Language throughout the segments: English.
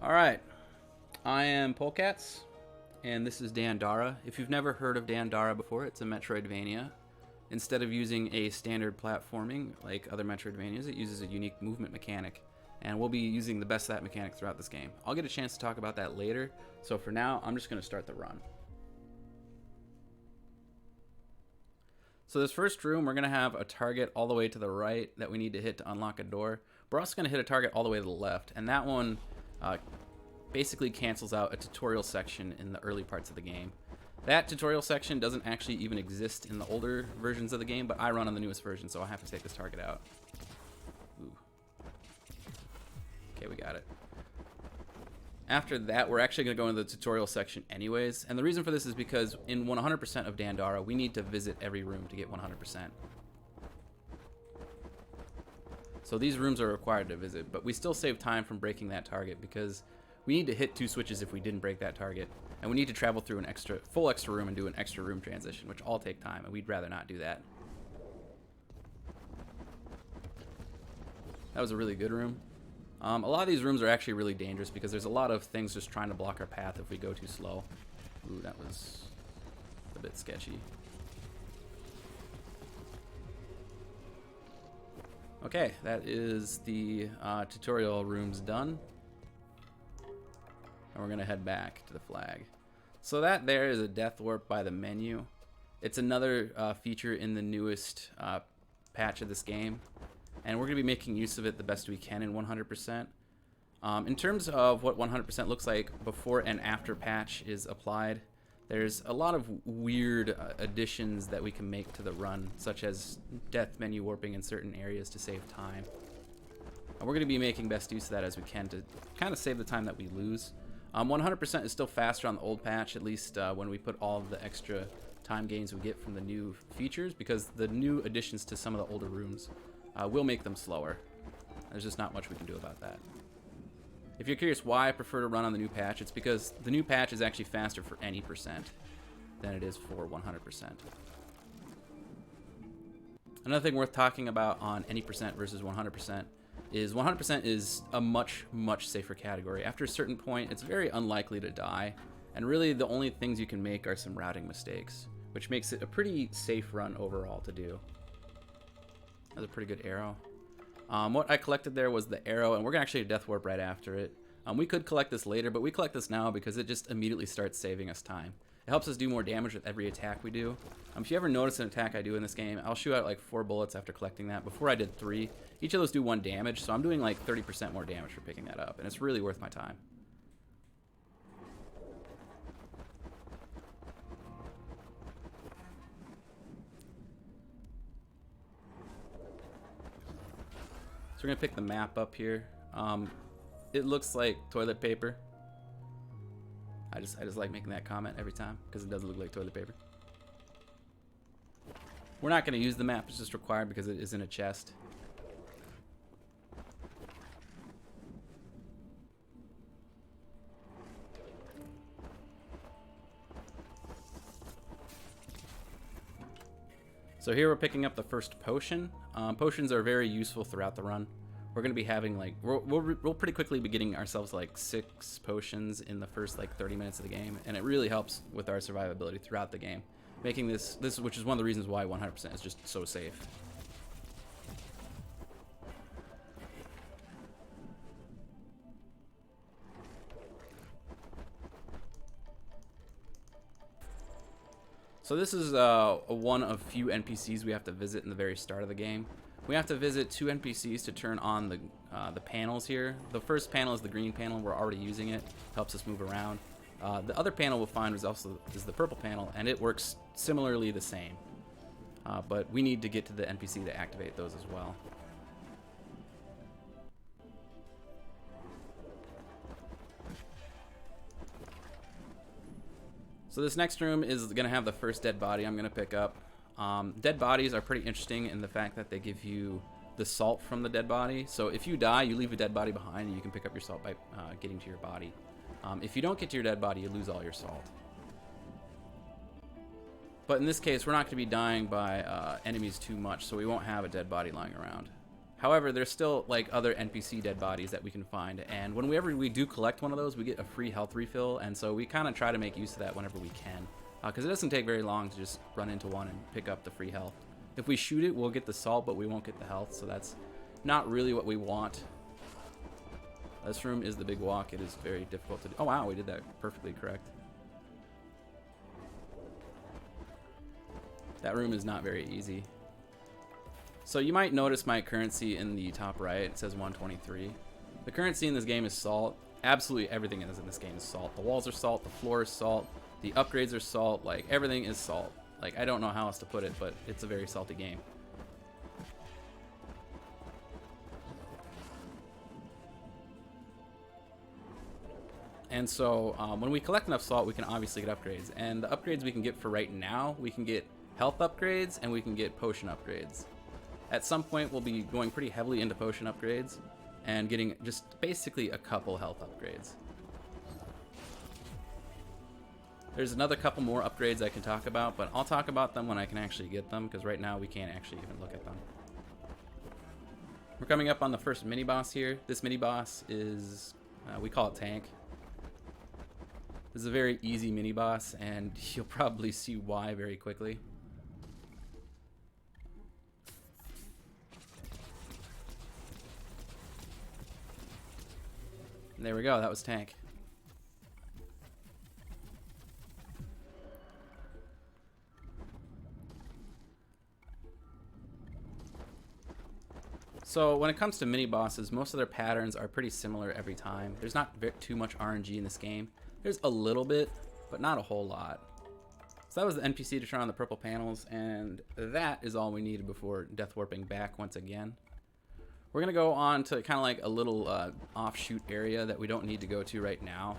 Alright, I am Polecats, and this is Dandara. If you've never heard of Dandara before, it's a Metroidvania. Instead of using a standard platforming like other Metroidvanias, it uses a unique movement mechanic, and we'll be using the best of that mechanic throughout this game. I'll get a chance to talk about that later, so for now, I'm just going to start the run. So this first room, we're going to have a target all the way to the right that we need to hit to unlock a door. We're also going to hit a target all the way to the left, and that one basically cancels out a tutorial section in the early parts of the game. That tutorial section doesn't actually even exist in the older versions of the game, but I run on the newest version, so I have to take this target out. Ooh. Okay, we got it. After that, we're actually going to go into the tutorial section anyways, and the reason for this is because in 100% of Dandara, we need to visit every room to get 100%. So these rooms are required to visit, but we still save time from breaking that target because we need to hit 2 switches if we didn't break that target, and we need to travel through an full extra room and do an extra room transition, which all take time, and we'd rather not do that. That was a really good room. A lot of these rooms are actually really dangerous because there's a lot of things just trying to block our path if we go too slow. Ooh, that was a bit sketchy. Okay, that is the tutorial rooms done. And we're going to head back to the flag. So that there is a death warp by the menu. It's another feature in the newest patch of this game. And we're going to be making use of it the best we can in 100%. In terms of what 100% looks like before and after patch is applied, there's a lot of weird additions that we can make to the run, such as death menu warping in certain areas to save time. And we're going to be making best use of that as we can to kind of save the time that we lose. 100% is still faster on the old patch, at least when we put all of the extra time gains we get from the new features, because the new additions to some of the older rooms will make them slower. There's just not much we can do about that. If you're curious why I prefer to run on the new patch, it's because the new patch is actually faster for any percent than it is for 100%. Another thing worth talking about on any percent versus 100% is 100% is a much safer category. After a certain point, it's very unlikely to die, and really the only things you can make are some routing mistakes, which makes it a pretty safe run overall to do. That's a pretty good arrow. What I collected there was the arrow, and we're going to actually death warp right after it. We could collect this later, but we collect this now because it just immediately starts saving us time. It helps us do more damage with every attack we do. If you ever notice an attack I do in this game, I'll shoot out like 4 bullets after collecting that. Before I did 3. Each of those do 1 damage, so I'm doing like 30% more damage for picking that up, and it's really worth my time. So we're gonna pick the map up here. It looks like toilet paper. I just like making that comment every time because it doesn't look like toilet paper. We're not gonna use the map; it's just required because it is in a chest. So here we're picking up the first potion. Potions are very useful throughout the run. We're going to be having like, we'll pretty quickly be getting ourselves like 6 potions in the first like 30 minutes of the game, and it really helps with our survivability throughout the game. Making this which is one of the reasons why 100% is just so safe. So this is one of few NPCs we have to visit in the very start of the game. We have to visit 2 NPCs to turn on the panels here. The first panel is the green panel. We're already using it. Helps us move around. The other panel we'll find is the purple panel, and it works similarly the same. But we need to get to the NPC to activate those as well. So this next room is going to have the first dead body I'm going to pick up. Dead bodies are pretty interesting in the fact that they give you the salt from the dead body. So if you die, you leave a dead body behind, and you can pick up your salt by getting to your body. If you don't get to your dead body, you lose all your salt. But in this case, we're not going to be dying by enemies too much, so we won't have a dead body lying around. However, there's still like other NPC dead bodies that we can find, and whenever we do collect one of those, we get a free health refill, and so we kind of try to make use of that whenever we can, because it doesn't take very long to just run into one and pick up the free health. If we shoot it, we'll get the salt, but we won't get the health, so that's not really what we want. This room is the big walk. It is very difficult to do. Oh wow, we did that perfectly correct. That room is not very easy. So you might notice my currency in the top right. It says 123. The currency in this game is salt. Absolutely everything in this game is salt. The walls are salt, the floor is salt, the upgrades are salt, like everything is salt. Like I don't know how else to put it, but it's a very salty game. And so when we collect enough salt, we can obviously get upgrades. And the upgrades we can get for right now, we can get health upgrades and we can get potion upgrades. At some point, we'll be going pretty heavily into potion upgrades and getting just basically a couple health upgrades. There's another couple more upgrades I can talk about, but I'll talk about them when I can actually get them, because right now we can't actually even look at them. We're coming up on the first mini-boss here. This mini-boss is, we call it Tank. This is a very easy mini-boss, and you'll probably see why very quickly. There we go, that was Tank. So when it comes to mini bosses, most of their patterns are pretty similar every time. There's not too much RNG in this game. There's a little bit, but not a whole lot. So that was the NPC to try on the purple panels, and that is all we needed before death warping back once again. We're going to go on to kind of like a little offshoot area that we don't need to go to right now.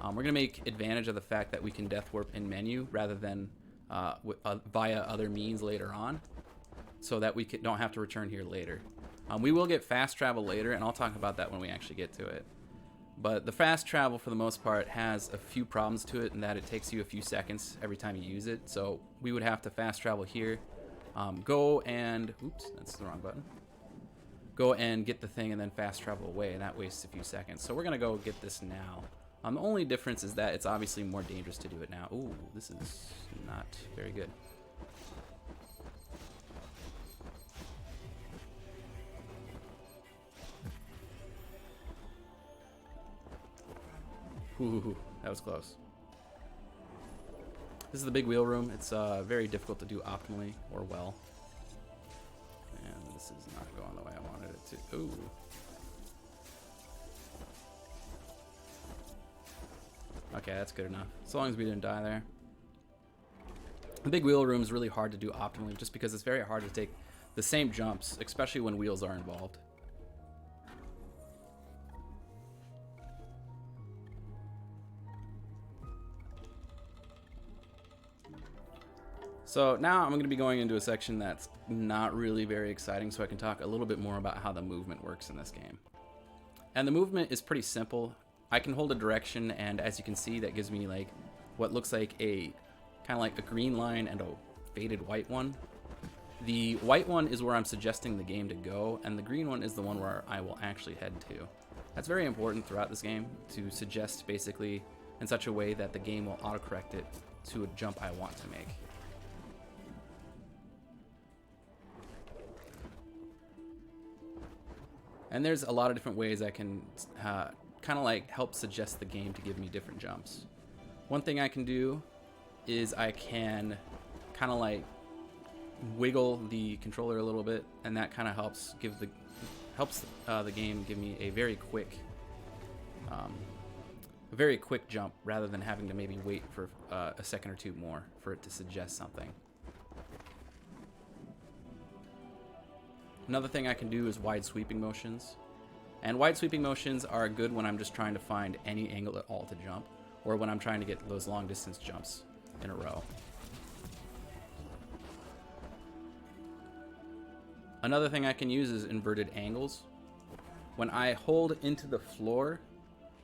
We're going to make advantage of the fact that we can death warp in menu rather than via other means later on, so that we don't have to return here later. We will get fast travel later, and I'll talk about that when we actually get to it. But the fast travel, for the most part, has a few problems to it in that it takes you a few seconds every time you use it. So we would have to fast travel here, go and... Oops, that's the wrong button. Go and get the thing and then fast travel away, and that wastes a few seconds. So we're going to go get this now. The only difference is that it's obviously more dangerous to do it now. Ooh, this is not very good. Ooh, that was close. This is the big wheel room. It's very difficult to do optimally or well. And this is not going the way I wanted it to. Ooh. Okay, that's good enough. As long as we didn't die there. The big wheel room is really hard to do optimally just because it's very hard to take the same jumps, especially when wheels are involved. So now I'm going to be going into a section that's not really very exciting, so I can talk a little bit more about how the movement works in this game. And the movement is pretty simple. I can hold a direction, and as you can see, that gives me like what looks like a kind of like a green line and a faded white one. The white one is where I'm suggesting the game to go, and the green one is the one where I will actually head to. That's very important throughout this game, to suggest basically in such a way that the game will autocorrect it to a jump I want to make. And there's a lot of different ways I can kind of like help suggest the game to give me different jumps. One thing I can do is I can kind of like wiggle the controller a little bit, and that kind of helps the game give me a very quick jump rather than having to maybe wait for a second or two more for it to suggest something. Another thing I can do is wide sweeping motions. And wide sweeping motions are good when I'm just trying to find any angle at all to jump, or when I'm trying to get those long distance jumps in a row. Another thing I can use is inverted angles. When I hold into the floor,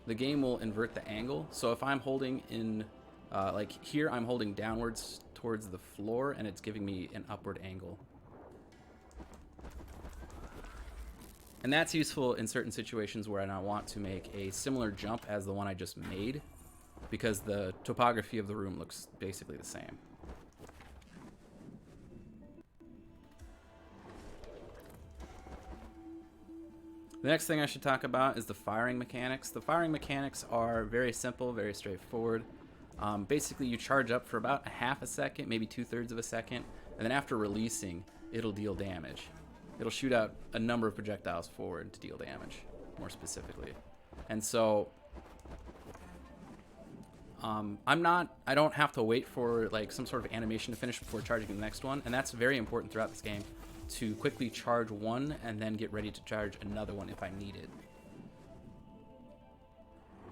the game will invert the angle. So if I'm holding in, like here, I'm holding downwards towards the floor, and it's giving me an upward angle. And that's useful in certain situations where I want to make a similar jump as the one I just made, because the topography of the room looks basically the same. The next thing I should talk about is the firing mechanics. The firing mechanics are very simple, very straightforward. Basically, you charge up for about a half a second, maybe 2/3 of a second, and then after releasing, it'll deal damage. It'll shoot out a number of projectiles forward to deal damage, more specifically. And so, I don't have to wait for like some sort of animation to finish before charging the next one, and that's very important throughout this game, to quickly charge one and then get ready to charge another one if I need it.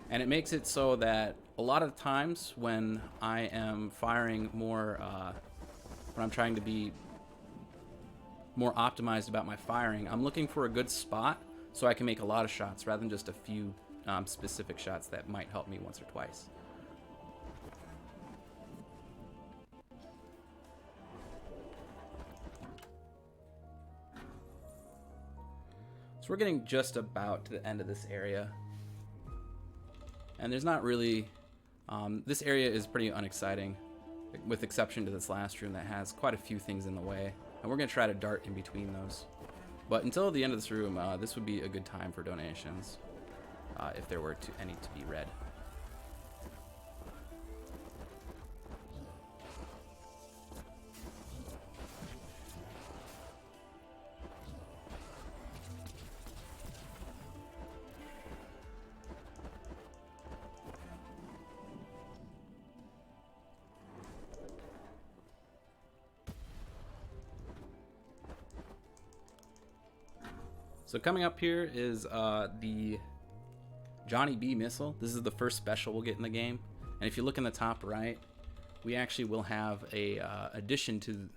And it makes it so that a lot of times when I am firing more, when I'm trying to be more optimized about my firing, I'm looking for a good spot so I can make a lot of shots rather than just a few specific shots that might help me once or twice. So we're getting just about to the end of this area. And there's not really, this area is pretty unexciting, with exception to this last room that has quite a few things in the way. And we're going to try to dart in between those. But until the end of this room, this would be a good time for donations, if there were any to be read. So coming up here is the Johnny B missile. This is the first special we'll get in the game. And if you look in the top right, we actually will have a addition to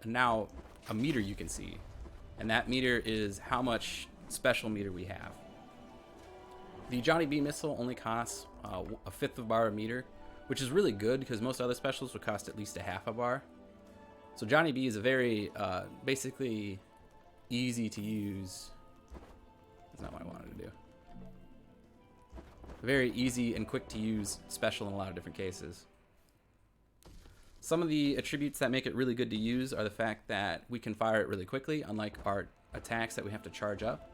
now a meter you can see. And that meter is how much special meter we have. The Johnny B missile only costs a fifth of a bar a meter, which is really good because most other specials would cost at least a half a bar. So Johnny B is a very basically easy to use. Not what I wanted to do. Very easy and quick to use special in a lot of different cases. Some of the attributes that make it really good to use are the fact that we can fire it really quickly, unlike our attacks that we have to charge up.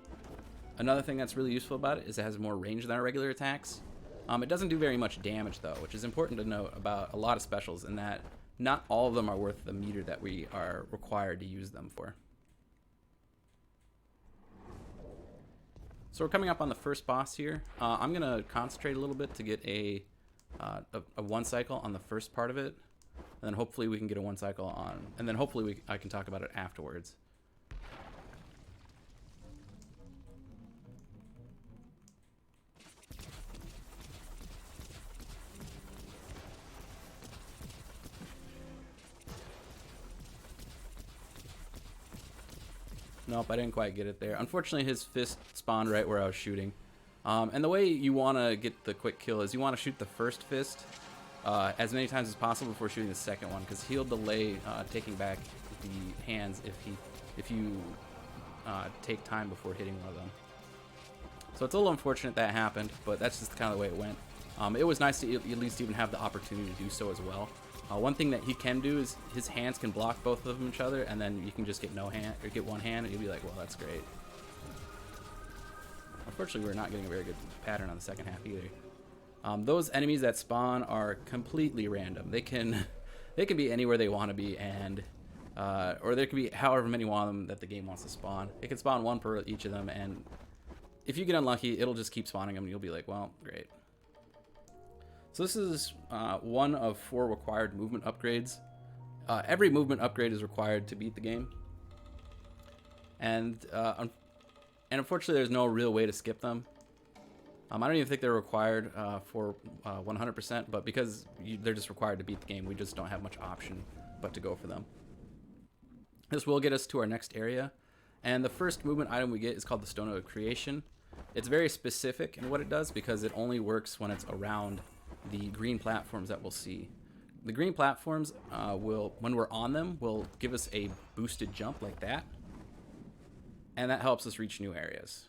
Another thing that's really useful about it is it has more range than our regular attacks. It doesn't do very much damage though, which is important to note about a lot of specials, in that not all of them are worth the meter that we are required to use them for. So we're coming up on the first boss here. I'm gonna concentrate a little bit to get a one cycle on the first part of it, and then hopefully we can get a one cycle on, and then hopefully I can talk about it afterwards. Nope, I didn't quite get it there. Unfortunately, his fist spawned right where I was shooting. And the way you want to get the quick kill is you want to shoot the first fist as many times as possible before shooting the second one, because he'll delay taking back the hands if you take time before hitting one of them. So it's a little unfortunate that happened, but that's just kind of the way it went. It was nice to at least even have the opportunity to do so as well. One thing that he can do is his hands can block both of each other, and then you can just get no hand or get one hand, and you'll be like, well, that's great. Unfortunately, we're not getting a very good pattern on the second half either. Those enemies that spawn are completely random. They can be anywhere they want to be, and or there can be however many of them that the game wants to spawn. It can spawn one per each of them, and if you get unlucky, it'll just keep spawning them, and you'll be like, well, great. So this is one of 4 required movement upgrades. Every movement upgrade is required to beat the game, and unfortunately, there's no real way to skip them. I don't even think they're required for 100%, but because they're just required to beat the game, we just don't have much option but to go for them. This will get us to our next area, and the first movement item we get is called the Stone of Creation. It's very specific in what it does because it only works when it's around the green platforms that we'll see. The green platforms when we're on them, will give us a boosted jump like that. and that helps us reach new areas.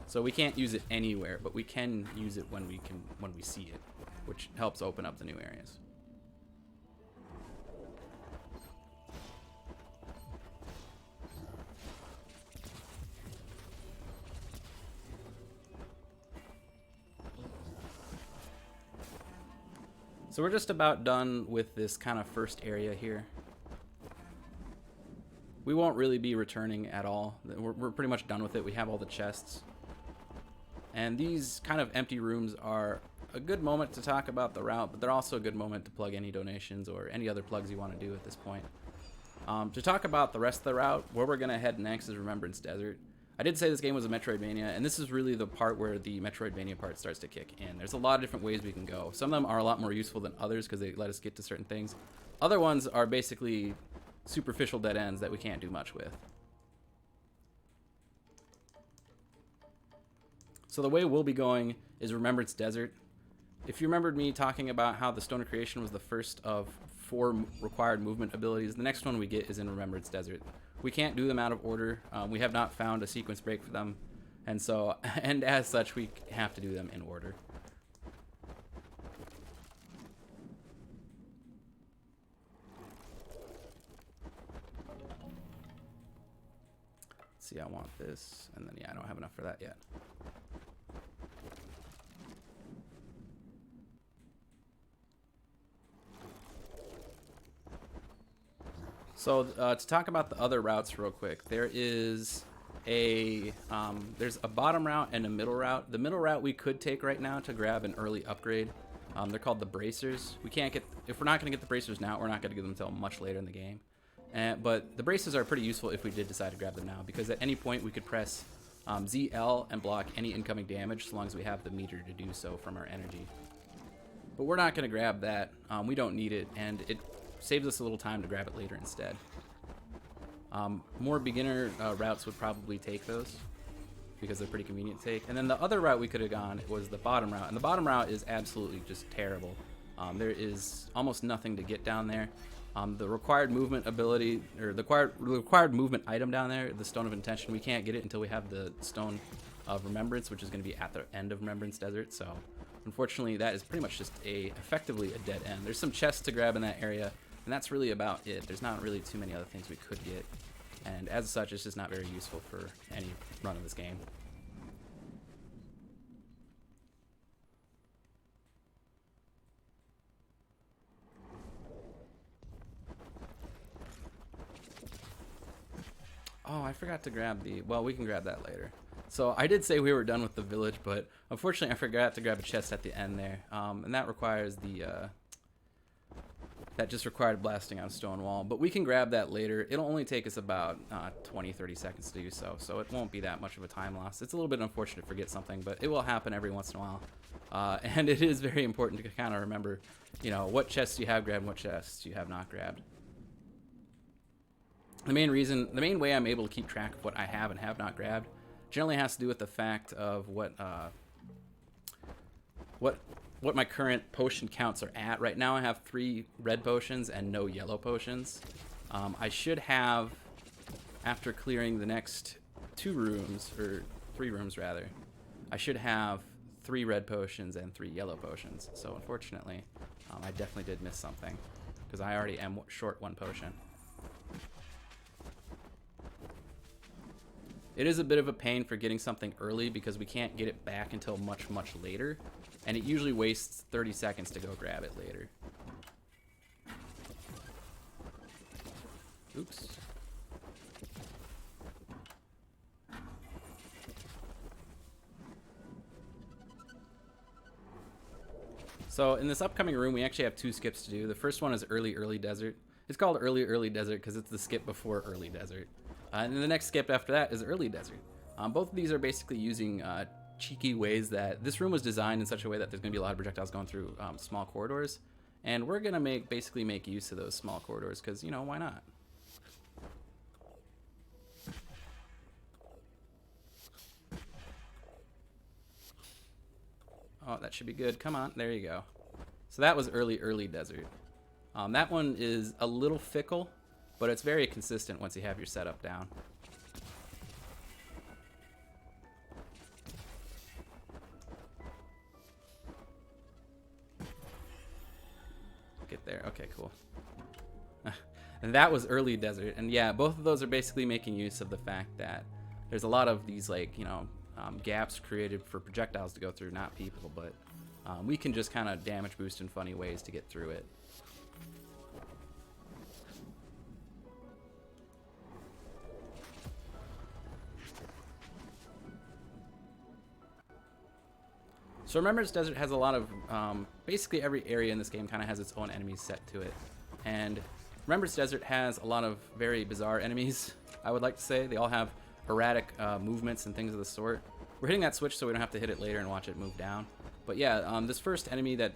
So we can't use it anywhere, but we can use it when we see it, which helps open up the new areas. So we're just about done with this kind of first area here. We won't really be returning at all. We're pretty much done with it. We have all the chests. And these kind of empty rooms are a good moment to talk about the route, but they're also a good moment to plug any donations or any other plugs you want to do at this point. To talk about the rest of the route, where we're going to head next is Remembrance Desert. I did say this game was a Metroidvania, and this is really the part where the Metroidvania part starts to kick in. There's a lot of different ways we can go. Some of them are a lot more useful than others because they let us get to certain things. Other ones are basically superficial dead ends that we can't do much with. So the way we'll be going is Remembrance Desert. If you remembered me talking about how the Stone of Creation was the first of 4 required movement abilities, the next one we get is in Remembrance Desert. We can't do them out of order. We have not found a sequence break for them, and as such, we have to do them in order. Let's see, I want this, and then yeah, I don't have enough for that yet. So to talk about the other routes real quick, there's a bottom route and a middle route. The middle route we could take right now to grab an early upgrade. They're called the Bracers. If we're not going to get the Bracers now, we're not going to get them until much later in the game. But the Bracers are pretty useful if we did decide to grab them now, because at any point we could press ZL and block any incoming damage so long as we have the meter to do so from our energy. But we're not going to grab that. We don't need it, and it saves us a little time to grab it later instead. More beginner routes would probably take those because they're pretty convenient to take. And then the other route we could have gone was the bottom route, and the bottom route is absolutely just terrible. There is almost nothing to get down there. The required movement ability, or the required movement item down there, the Stone of Intention, we can't get it until we have the Stone of Remembrance, which is going to be at the end of Remembrance Desert. So unfortunately, that is pretty much just effectively a dead end. There's some chests to grab in that area, and that's really about it. There's not really too many other things we could get, and as such, it's just not very useful for any run of this game. Oh, I forgot to grab well, we can grab that later. So I did say we were done with the village, but unfortunately I forgot to grab a chest at the end there, and that requires that just required blasting on a stone wall, but we can grab that later. It'll only take us about 20-30 seconds to do so, so it won't be that much of a time loss. It's a little bit unfortunate to forget something, but it will happen every once in a while, and it is very important to kind of remember, you know, what chests you have grabbed and what chests you have not grabbed. The main way I'm able to keep track of what I have and have not grabbed generally has to do with the fact of what my current potion counts are at. Right now I have 3 red potions and no yellow potions. I should have, after clearing the next 2 rooms, or 3 rooms rather, I should have 3 red potions and 3 yellow potions. So unfortunately, I definitely did miss something, because I already am short 1 potion. It is a bit of a pain for getting something early because we can't get it back until much, much later, and it usually wastes 30 seconds to go grab it later. Oops. So in this upcoming room, we actually have 2 skips to do. The first one is Early Desert. It's called Early Desert because it's the skip before Early Desert. And then the next skip after that is Early Desert. Both of these are basically using cheeky ways that this room was designed in such a way that there's going to be a lot of projectiles going through small corridors. And we're going to basically make use of those small corridors because, you know, why not? Oh, that should be good. Come on. There you go. So that was Early Desert. That one is a little fickle. but it's very consistent once you have your setup down. Get there. Okay, cool. And that was early desert. And yeah, both of those are basically making use of the fact that there's a lot of these, like, you know, gaps created for projectiles to go through, not people, but we can just kind of damage boost in funny ways to get through it. So Remembrance Desert has a lot of, basically every area in this game kind of has its own enemies set to it. And Remembrance Desert has a lot of very bizarre enemies, I would like to say. They all have erratic movements and things of the sort. We're hitting that switch so we don't have to hit it later and watch it move down. But yeah, this first enemy that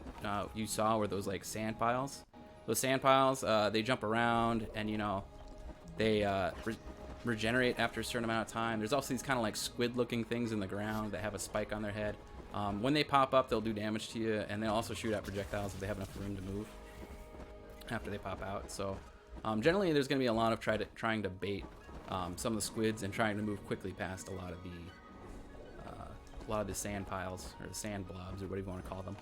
you saw were those like sand piles. Those sand piles, they jump around and, you know, they regenerate after a certain amount of time. There's also these kind of like squid looking things in the ground that have a spike on their head. When they pop up, they'll do damage to you, and they'll also shoot out projectiles if they have enough room to move after they pop out. So generally there's going to be a lot of trying to bait some of the squids and trying to move quickly past a lot of the sand piles, or the sand blobs, or whatever you want to call them.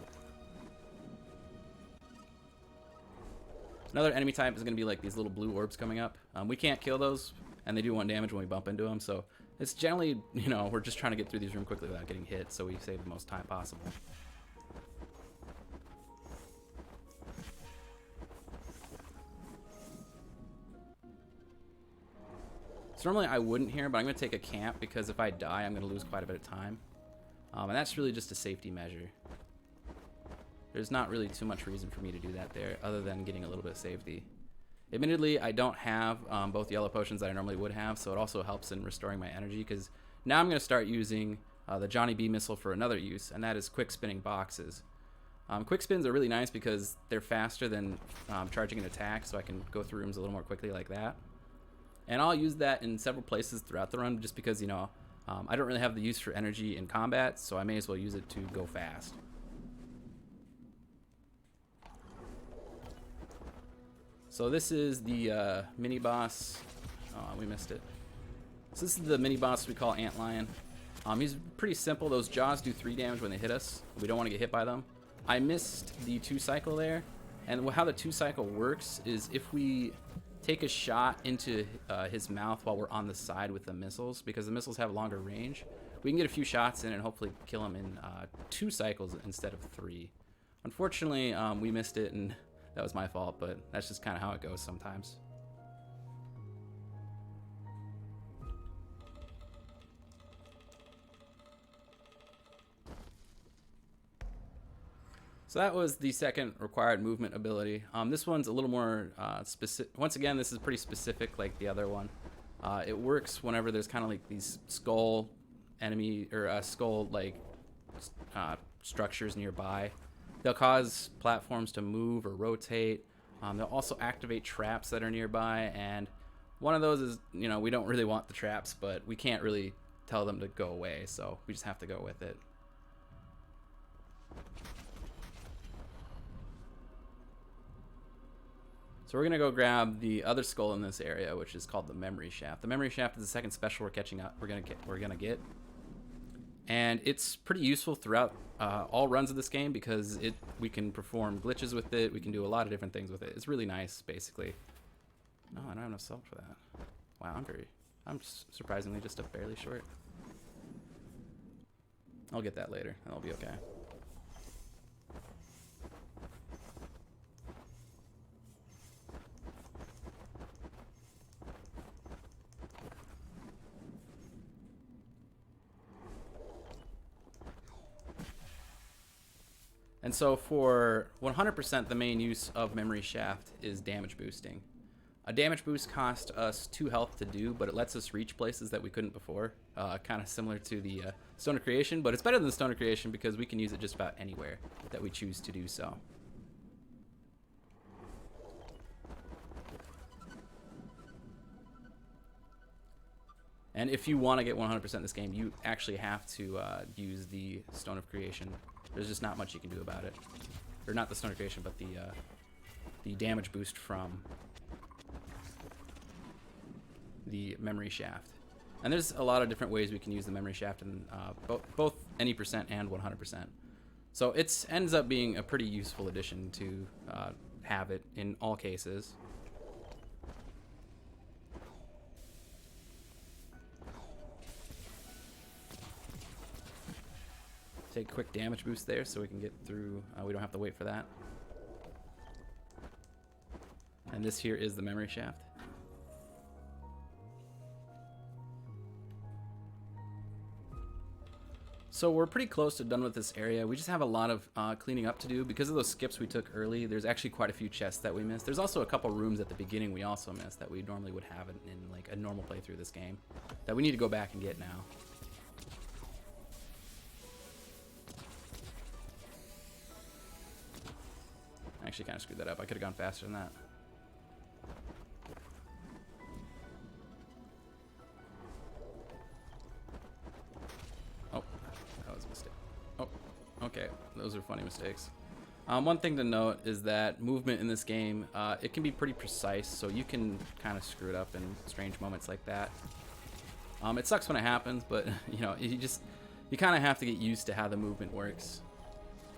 Another enemy type is going to be like these little blue orbs coming up. We can't kill those, and they do 1 damage when we bump into them, so it's generally, you know, we're just trying to get through these rooms quickly without getting hit, so we save the most time possible. So normally I wouldn't here, but I'm going to take a camp because if I die, I'm going to lose quite a bit of time. And that's really just a safety measure. There's not really too much reason for me to do that there, other than getting a little bit of safety. Admittedly, I don't have both yellow potions that I normally would have, so it also helps in restoring my energy, because now I'm going to start using the Johnny B missile for another use, and that is quick spinning boxes. Quick spins are really nice because they're faster than charging an attack, so I can go through rooms a little more quickly like that. And I'll use that in several places throughout the run, just because, you know, I don't really have the use for energy in combat, so I may as well use it to go fast. So this is the mini boss. Oh, we missed it. So this is the mini boss we call Antlion. He's pretty simple. Those jaws do 3 damage when they hit us. We don't want to get hit by them. I missed the 2 cycle there, and how the 2 cycle works is if we take a shot into his mouth while we're on the side with the missiles, because the missiles have longer range, we can get a few shots in and hopefully kill him in 2 cycles instead of 3. Unfortunately, we missed it, and that was my fault, but that's just kind of how it goes sometimes. So that was the second required movement ability. This one's a little more specific. Once again, this is pretty specific like the other one. It works whenever there's kind of like these skull enemy, or skull like structures nearby. They'll cause platforms to move or rotate. They'll also activate traps that are nearby, and one of those is, you know, we don't really want the traps, but we can't really tell them to go away, so we just have to go with it. So we're gonna go grab the other skull in this area, which is called the Memory Shaft. The Memory Shaft is the second special we're gonna get, and it's pretty useful throughout all runs of this game because we can perform glitches with it. We can do a lot of different things with it. It's really nice, basically. No, I don't have enough salt for that. Wow, I'm surprisingly just a barely short. I'll get that later. That'll be okay. And so for 100%, the main use of Memory Shaft is damage boosting. A damage boost cost us 2 health to do, but it lets us reach places that we couldn't before. Kind of similar to the Stone of Creation, but it's better than the Stone of Creation because we can use it just about anywhere that we choose to do so. And if you want to get 100% in this game, you actually have to use the Stone of Creation. There's just not much you can do about it. Or not the Stone of Creation, but the damage boost from the memory shaft. And there's a lot of different ways we can use the memory shaft in both any percent and 100%. So it ends up being a pretty useful addition to have it in all cases. Take a quick damage boost there so we can get through. We don't have to wait for that. And this here is the memory shaft. So we're pretty close to done with this area. We just have a lot of cleaning up to do. Because of those skips we took early, there's actually quite a few chests that we missed. There's also a couple rooms at the beginning we also missed that we normally would have in like a normal playthrough of this game that we need to go back and get now. I actually kind of screwed that up. I could have gone faster than that. Oh, that was a mistake. Oh, okay. Those are funny mistakes. One thing to note is that movement in this game, it can be pretty precise, so you can kind of screw it up in strange moments like that. It sucks when it happens, but you know, you kind of have to get used to how the movement works.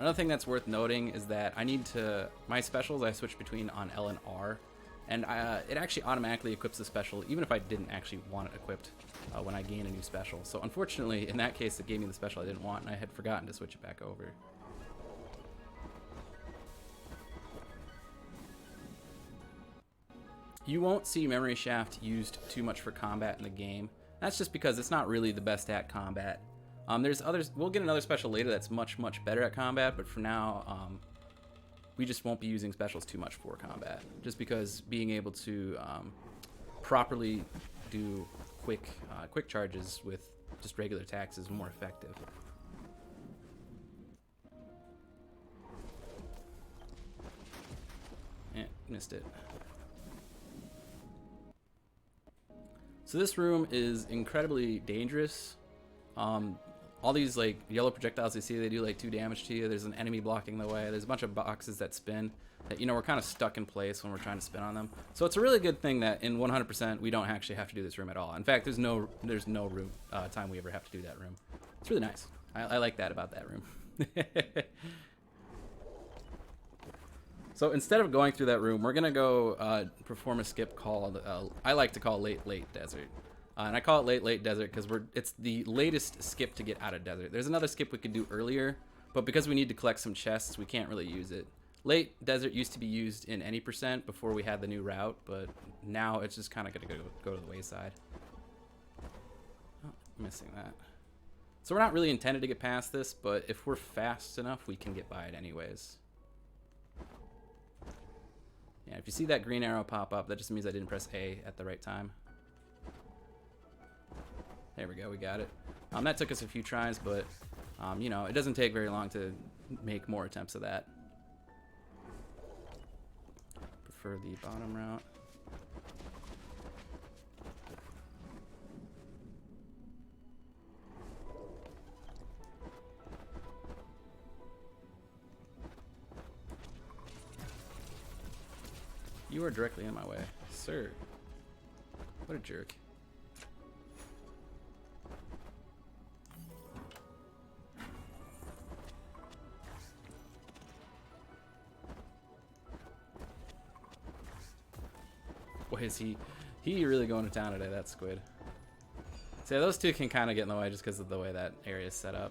Another thing that's worth noting is that my specials I switch between on L and R, and it actually automatically equips the special even if I didn't actually want it equipped when I gain a new special. So unfortunately, in that case, it gave me the special I didn't want, and I had forgotten to switch it back over. You won't see Memory Shaft used too much for combat in the game. That's just because it's not really the best at combat. There's others. We'll get another special later that's much better at combat, but for now, we just won't be using specials too much for combat, just because being able to properly do quick charges with just regular attacks is more effective. Missed it. So this room is incredibly dangerous. All these like yellow projectiles you see, they do like 2 damage to you. There's an enemy blocking the way. There's a bunch of boxes that spin that, you know, we're kind of stuck in place when we're trying to spin on them. So it's a really good thing that in 100% we don't actually have to do this room at all. In fact, there's no room time we ever have to do that room. It's really nice. I like that about that room. So instead of going through that room, we're gonna go perform a skip called I like to call Late Desert. And I call it Late Desert because it's the latest skip to get out of desert. There's another skip we could do earlier, but because we need to collect some chests, we can't really use it. Late Desert used to be used in any percent before we had the new route, but now it's just kind of gonna go to the wayside. Oh, missing that. So we're not really intended to get past this, but if we're fast enough, we can get by it anyways. Yeah, if you see that green arrow pop up, that just means I didn't press A at the right time. There we go, we got it. That took us a few tries, but you know, it doesn't take very long to make more attempts of that. Prefer the bottom route. You are directly in my way, sir. What a jerk. Boy, is he really going to town today, that squid. So yeah, those two can kind of get in the way just because of the way that area is set up.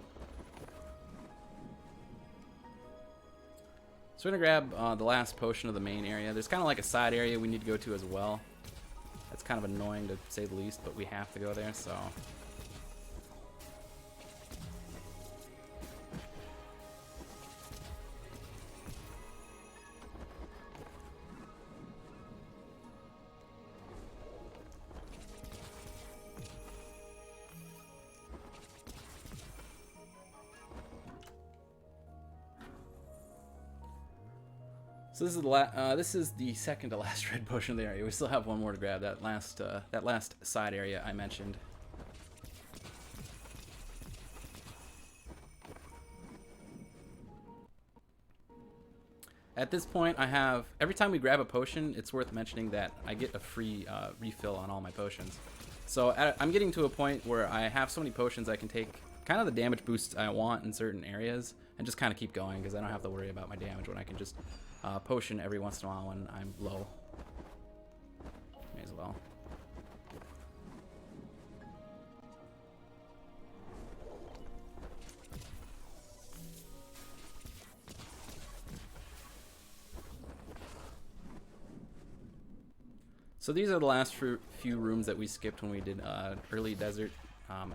So we're going to grab the last potion of the main area. There's kind of like a side area we need to go to as well. That's kind of annoying to say the least, but we have to go there, so... So this is the second to last red potion of the area. We still have one more to grab. That last side area I mentioned. At this point, I have, every time we grab a potion, it's worth mentioning that I get a free refill on all my potions. So I'm getting to a point where I have so many potions I can take kind of the damage boosts I want in certain areas and just kind of keep going because I don't have to worry about my damage when I can just potion every once in a while when I'm low. May as well. So these are the last few rooms that we skipped when we did early desert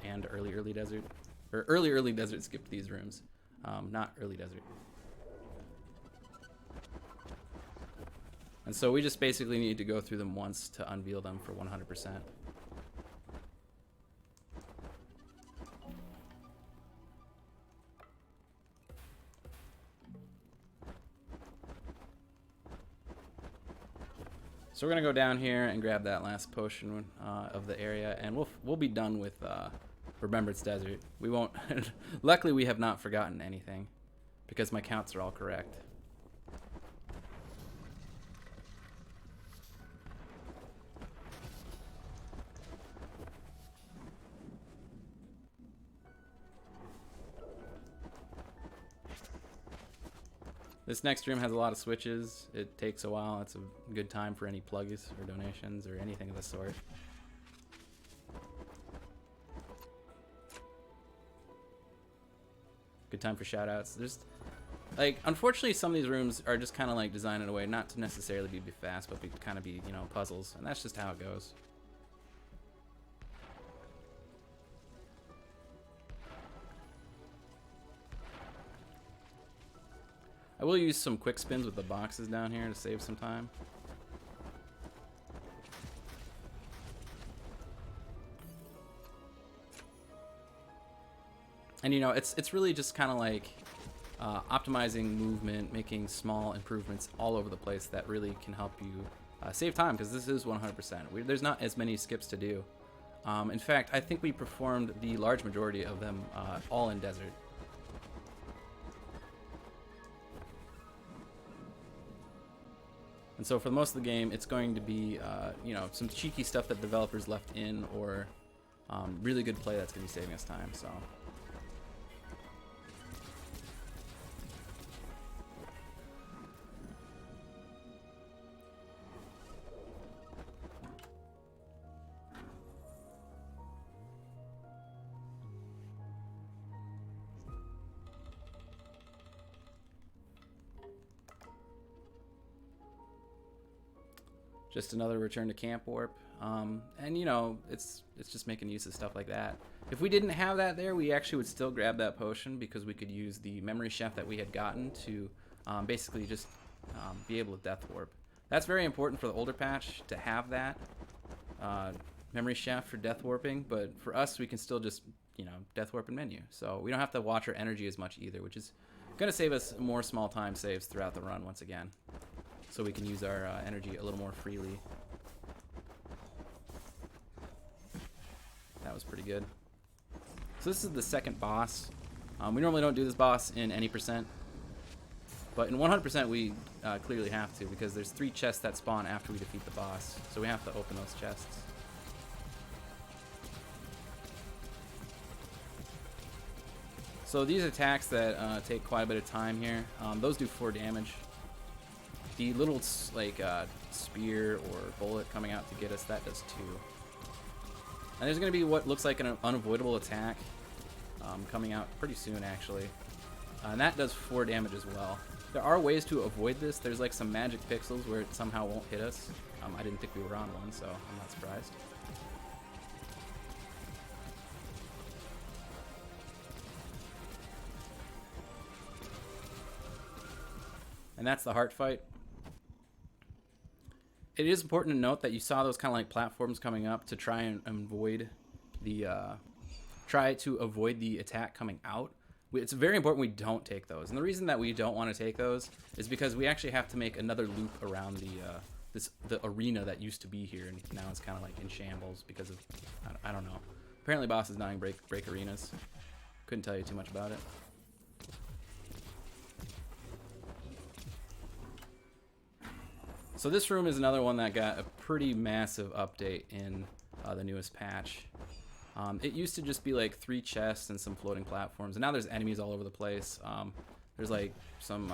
and early desert. Or early desert skipped these rooms, not early desert. And so we just basically need to go through them once to unveil them for 100%. So we're gonna go down here and grab that last potion of the area, and we'll be done with Remembrance Desert. We won't. Luckily, we have not forgotten anything because my counts are all correct. This next room has a lot of switches. It takes a while. It's a good time for any plugs or donations or anything of the sort. Good time for shoutouts. There's, like, unfortunately, some of these rooms are just kind of like designed in a way not to necessarily be fast, but kind of be, you know, puzzles, and that's just how it goes. I will use some quick spins with the boxes down here to save some time. And you know, it's really just kind of like optimizing movement, making small improvements all over the place that really can help you save time, because this is 100%. There's not as many skips to do. In fact, I think we performed the large majority of them all in desert. And so for most of the game, it's going to be, you know, some cheeky stuff that developers left in, or really good play that's going to be saving us time. So. Just another return to camp warp, and you know, it's just making use of stuff like that. If we didn't have that there, we actually would still grab that potion, because we could use the memory chef that we had gotten to basically just be able to death warp. That's very important for the older patch to have that memory chef for death warping, but for us, we can still just, you know, death warp in menu, so we don't have to watch our energy as much either, which is going to save us more small time saves throughout the run once again. So we can use our energy a little more freely. That was pretty good. So this is the second boss. We normally don't do this boss in any percent, but in 100% we clearly have to, because there's 3 chests that spawn after we defeat the boss. So we have to open those chests. So these attacks that take quite a bit of time here, those do 4 damage. The little like spear or bullet coming out to get us, that does 2. And there's going to be what looks like an unavoidable attack coming out pretty soon, actually. And that does 4 damage as well. There are ways to avoid this. There's like some magic pixels where it somehow won't hit us. I didn't think we were on one, so I'm not surprised. And that's the heart fight. It is important to note that you saw those kind of like platforms coming up to try and avoid the attack coming out. It's very important we don't take those, and the reason that we don't want to take those is because we actually have to make another loop around the arena that used to be here, and now it's kind of like in shambles because of I don't know. Apparently, bosses dying break arenas. Couldn't tell you too much about it. So this room is another one that got a pretty massive update in the newest patch. It used to just be like 3 chests and some floating platforms, and now there's enemies all over the place. There's like some...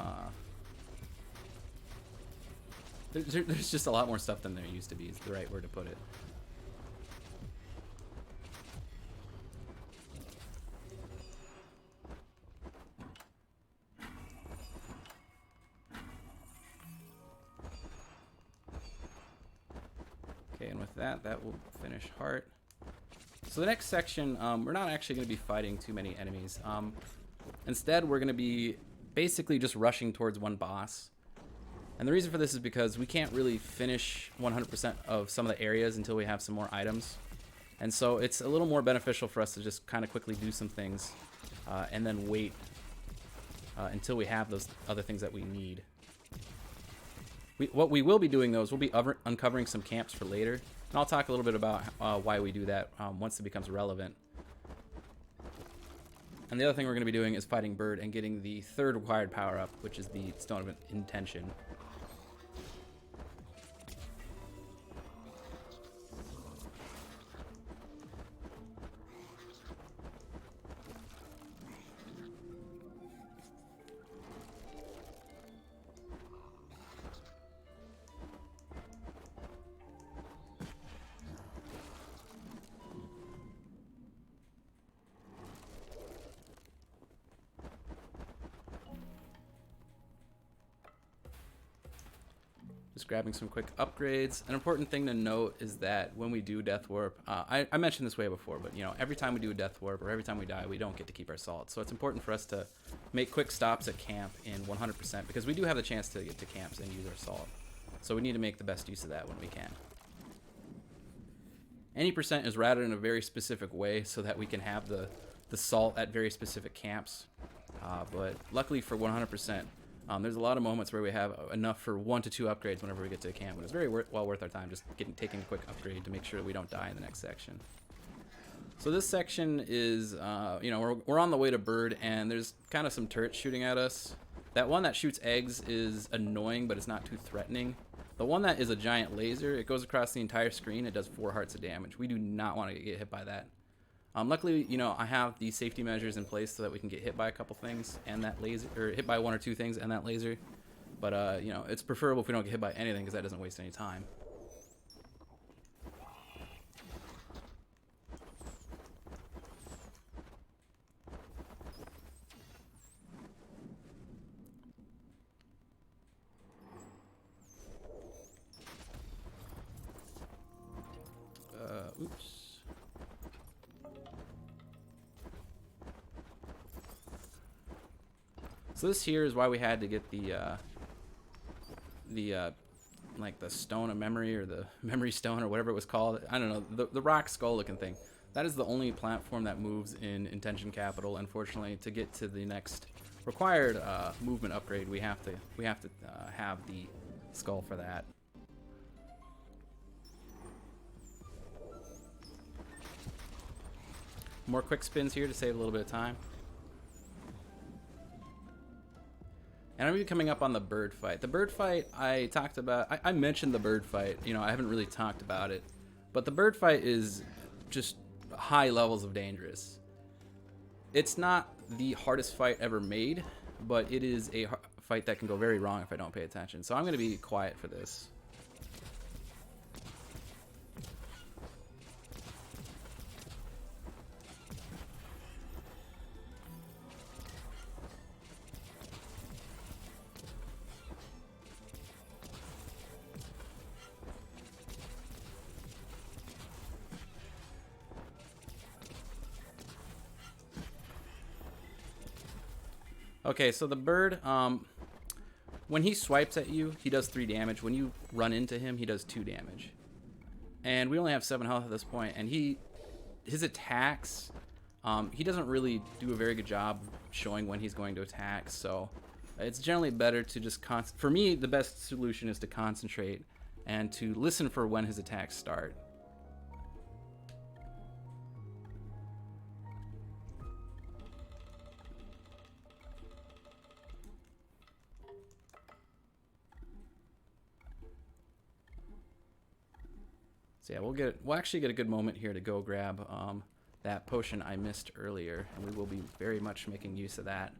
There's just a lot more stuff than there used to be, is the right word to put it. Okay, and with that, that will finish Heart. So the next section, we're not actually going to be fighting too many enemies. Instead, we're going to be basically just rushing towards one boss. And the reason for this is because we can't really finish 100% of some of the areas until we have some more items. And so it's a little more beneficial for us to just kind of quickly do some things and then wait until we have those other things that we need. What we will be doing, though, is we'll be uncovering some camps for later. And I'll talk a little bit about why we do that once it becomes relevant. And the other thing we're going to be doing is fighting Bird and getting the 3rd required power-up, which is the Stone of Intention. Just grabbing some quick upgrades. An important thing to note is that when we do Death Warp, I mentioned this way before, but you know, every time we do a Death Warp or every time we die, we don't get to keep our salt. So it's important for us to make quick stops at camp in 100% because we do have the chance to get to camps and use our salt. So we need to make the best use of that when we can. Any percent is routed in a very specific way so that we can have the salt at very specific camps. But luckily for 100%, there's a lot of moments where we have enough for 1 to 2 upgrades whenever we get to a camp, and it's very well worth our time just taking a quick upgrade to make sure that we don't die in the next section. So this section is, you know, we're on the way to Bird, and there's kind of some turrets shooting at us. That one that shoots eggs is annoying, but it's not too threatening. The one that is a giant laser, it goes across the entire screen. It does 4 hearts of damage. We do not want to get hit by that. Luckily, you know, I have these safety measures in place so that we can get hit by a couple things and that laser, or hit by 1 or 2 things and that laser. But, you know, it's preferable if we don't get hit by anything because that doesn't waste any time. Oops. So this here is why we had to get like the stone of memory or the memory stone or whatever it was called. I don't know, the rock skull looking thing. That is the only platform that moves in Intention Capital. Unfortunately, to get to the next required movement upgrade, we have to have the skull for that. More quick spins here to save a little bit of time. And I'm going to be coming up on the bird fight. The bird fight I talked about, I mentioned the bird fight, you know, I haven't really talked about it. But the bird fight is just high levels of dangerous. It's not the hardest fight ever made, but it is a fight that can go very wrong if I don't pay attention. So I'm going to be quiet for this. Okay, so the bird, when he swipes at you, he does 3 damage. When you run into him, he does 2 damage. And we only have 7 health at this point, and his attacks, he doesn't really do a very good job showing when he's going to attack, so it's generally better to just for me, the best solution is to concentrate and to listen for when his attacks start. So yeah, we'll actually get a good moment here to go grab that potion I missed earlier, and we will be very much making use of that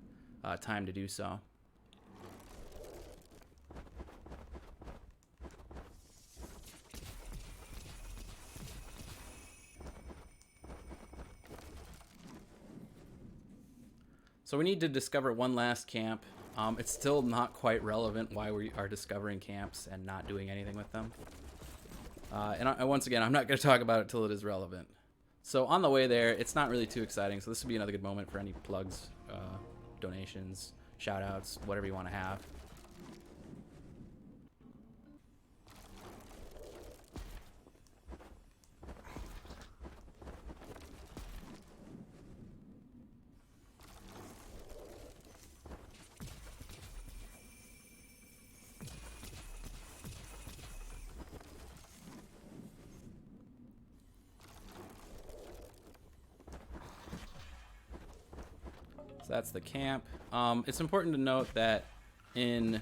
time to do so. So we need to discover one last camp. It's still not quite relevant why we are discovering camps and not doing anything with them. Once again, I'm not going to talk about it till it is relevant. So on the way there, it's not really too exciting. So this would be another good moment for any plugs, donations, shout outs, whatever you want to have. So that's the camp. It's important to note that in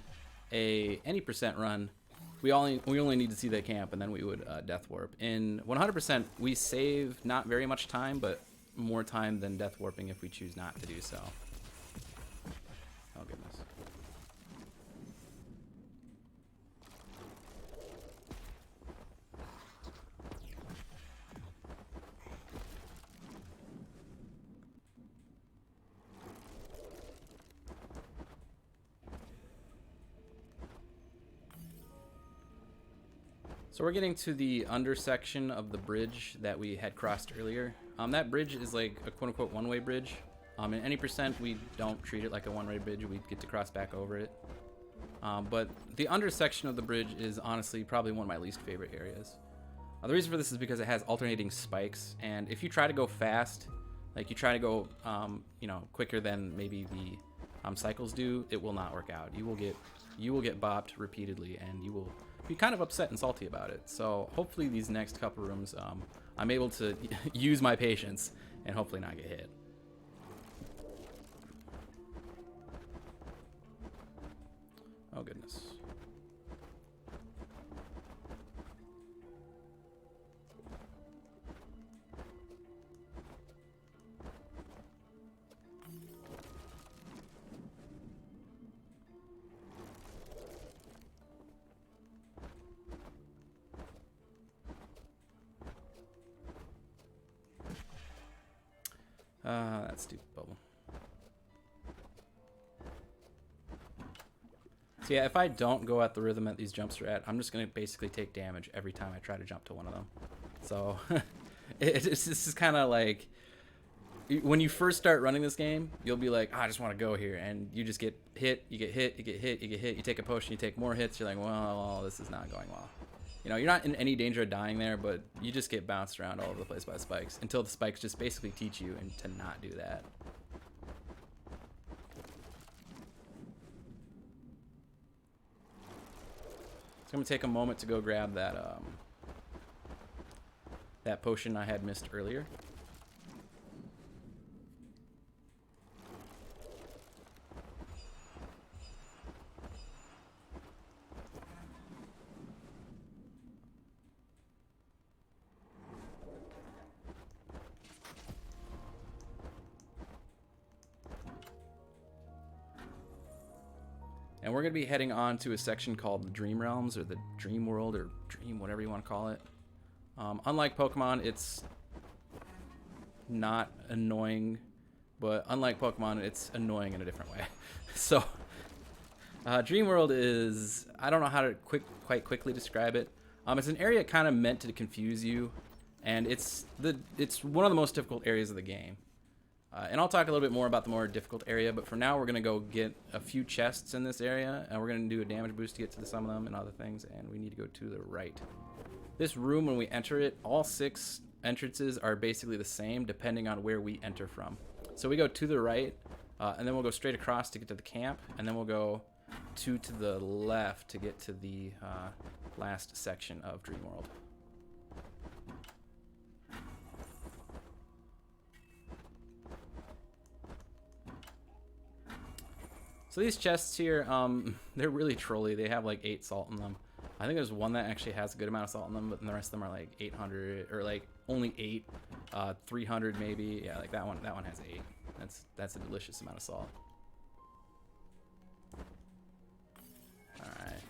any percent run, we only need to see that camp, and then we would death warp. In 100%, we save not very much time, but more time than death warping if we choose not to do so. Oh goodness. So we're getting to the undersection of the bridge that we had crossed earlier. That bridge is like a quote-unquote one-way bridge. In any percent, we don't treat it like a one-way bridge. We get to cross back over it. But the undersection of the bridge is honestly probably one of my least favorite areas. The reason for this is because it has alternating spikes, and if you try to go fast, like you try to go, quicker than maybe the cycles do, it will not work out. You will get bopped repeatedly, and you will be kind of upset and salty about it. So hopefully these next couple rooms, I'm able to use my patience and hopefully not get hit. Oh goodness. That stupid bubble. So yeah, if I don't go at the rhythm that these jumps are at, I'm just going to basically take damage every time I try to jump to one of them. So this is kind of like, when you first start running this game, you'll be like, I just want to go here. And you just get hit, you get hit, you get hit, you get hit. You take a potion, you take more hits. You're like, well, this is not going well. You know, you're not in any danger of dying there, but you just get bounced around all over the place by spikes until the spikes just basically teach you and to not do that. So I'm gonna take a moment to go grab that potion I had missed earlier. And we're going to be heading on to a section called the Dream Realms, or the Dream World, or Dream, whatever you want to call it. Unlike Pokemon, it's not annoying, but unlike Pokemon, it's annoying in a different way. So, Dream World is, I don't know how to quite quickly describe it. It's an area kind of meant to confuse you, and it's one of the most difficult areas of the game. And I'll talk a little bit more about the more difficult area, but for now we're going to go get a few chests in this area, and we're going to do a damage boost to get to some of them and other things, and we need to go to the right. This room, when we enter it, all 6 entrances are basically the same depending on where we enter from. So we go to the right, and then we'll go straight across to get to the camp, and then we'll go to the left to get to the last section of Dream World. So these chests here, they're really trolly. They have like 8 salt in them. I think there's one that actually has a good amount of salt in them, but the rest of them are like 800 or like only 8, 300 maybe. Yeah, like that one. That one has 8. That's a delicious amount of salt. All right,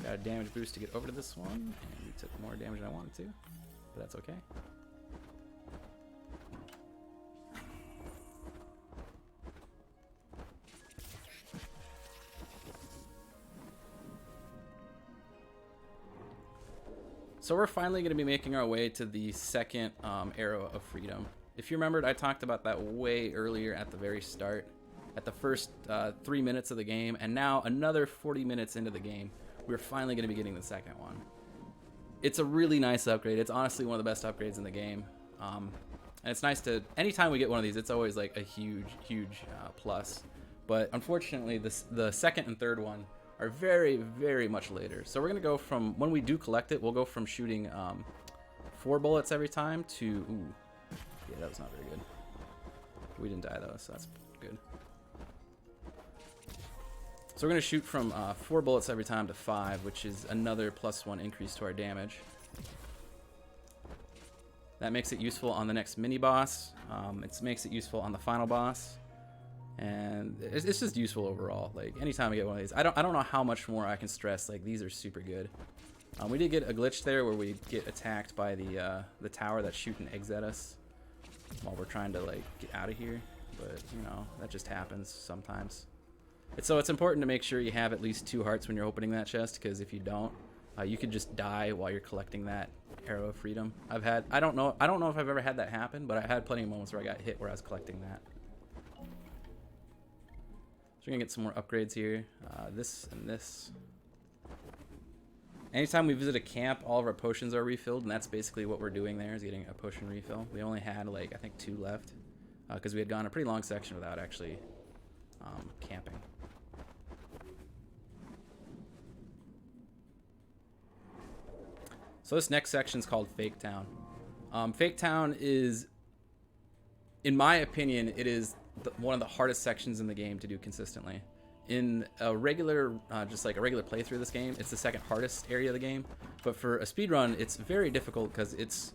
got a damage boost to get over to this one, and we took more damage than I wanted to, but that's okay. So we're finally going to be making our way to the second Arrow of Freedom. If you remembered, I talked about that way earlier at the very start, at the first 3 minutes of the game, and now another 40 minutes into the game, we're finally going to be getting the second one. It's a really nice upgrade. It's honestly one of the best upgrades in the game. And it's nice to, anytime we get one of these, it's always like a huge plus. But unfortunately, the second and third one are very much later. So we're gonna go from, when we do collect it, we'll go from shooting 4 bullets every time to, ooh, yeah, that was not very good. We didn't die though, so that's good. So we're gonna shoot from 4 bullets every time to 5, which is another +1 increase to our damage. That makes it useful on the next mini boss. It makes it useful on the final boss. And it's just useful overall. Like anytime I get one of these, I don't know how much more I can stress. Like these are super good. We did get a glitch there where we get attacked by the tower that's shooting eggs at us while we're trying to like get out of here. But you know, that just happens sometimes. So it's important to make sure you have at least 2 hearts when you're opening that chest, because if you don't, you could just die while you're collecting that Arrow of Freedom. I don't know if I've ever had that happen, but I had plenty of moments where I got hit where I was collecting that. We're gonna get some more upgrades here. This and this. Anytime we visit a camp, all of our potions are refilled, and that's basically what we're doing there, is getting a potion refill. We only had like, I think 2 left, because we had gone a pretty long section without actually camping. So this next section is called Fake Town. Fake Town is, in my opinion, it is one of the hardest sections in the game to do consistently. In a regular, just like a regular playthrough of this game, it's the second hardest area of the game. But for a speedrun, it's very difficult because it's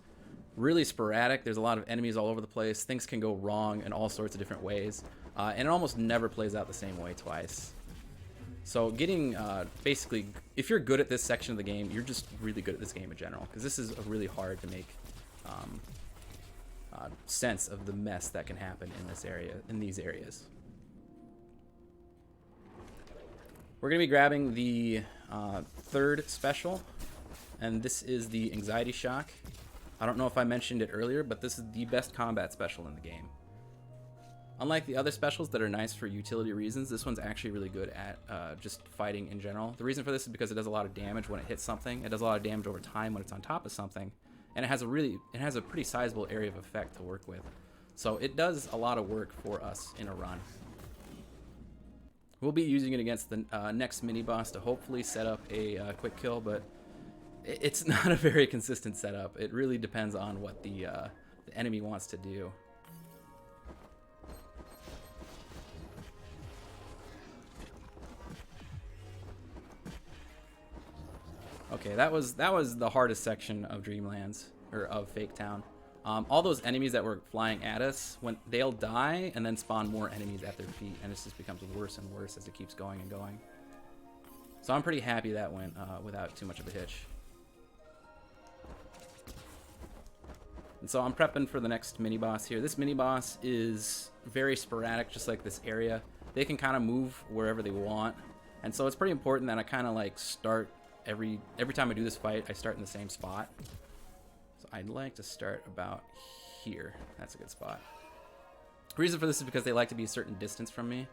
really sporadic. There's a lot of enemies all over the place. Things can go wrong in all sorts of different ways. And it almost never plays out the same way twice. So getting, basically, if you're good at this section of the game, you're just really good at this game in general. Because this is really hard to make sense of the mess that can happen in this area, in these areas. We're gonna be grabbing the 3rd special, and this is the Anxiety Shock. I don't know if I mentioned it earlier, but this is the best combat special in the game. Unlike the other specials that are nice for utility reasons, this one's actually really good at just fighting in general. The reason for this is because it does a lot of damage when it hits something. It does a lot of damage over time when it's on top of something. And it has a pretty sizable area of effect to work with. So it does a lot of work for us in a run. We'll be using it against the next mini boss to hopefully set up a quick kill, but it's not a very consistent setup. It really depends on what the enemy wants to do. Okay, that was the hardest section of Dreamlands, or of Fake Town. All those enemies that were flying at us, when they'll die and then spawn more enemies at their feet, and this just becomes worse and worse as it keeps going and going. So I'm pretty happy that went without too much of a hitch. And so I'm prepping for the next mini boss here. This mini boss is very sporadic, just like this area. They can kind of move wherever they want, and so it's pretty important that I kind of like start every time I do this fight, I start in the same spot. So I'd like to start about here. That's a good spot. The reason for this is because they like to be a certain distance from me.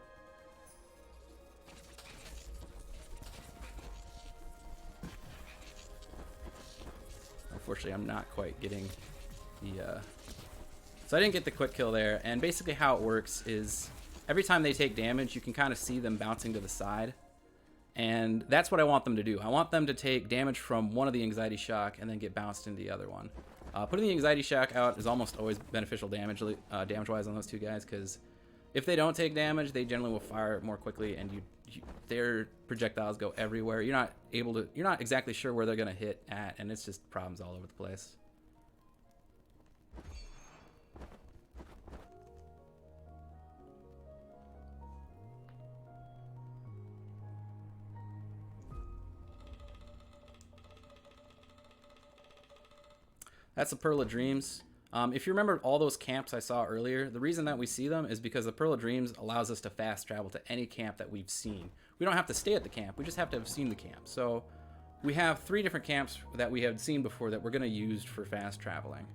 Unfortunately, I'm not quite getting the... So I didn't get the quick kill there, and basically how it works is every time they take damage, you can kind of see them bouncing to the side. And that's what I want them to do. I want them to take damage from one of the Anxiety Shock and then get bounced into the other one. Putting the Anxiety Shock out is almost always beneficial damage-wise on those two guys, because if they don't take damage, they generally will fire more quickly, and their projectiles go everywhere. You're not exactly sure where they're gonna hit at, and it's just problems all over the place. That's the Pearl of Dreams. If you remember all those camps I saw earlier, the reason that we see them is because the Pearl of Dreams allows us to fast travel to any camp that we've seen. We don't have to stay at the camp, we just have to have seen the camp. So we have 3 different camps that we had seen before that we're going to use for fast traveling.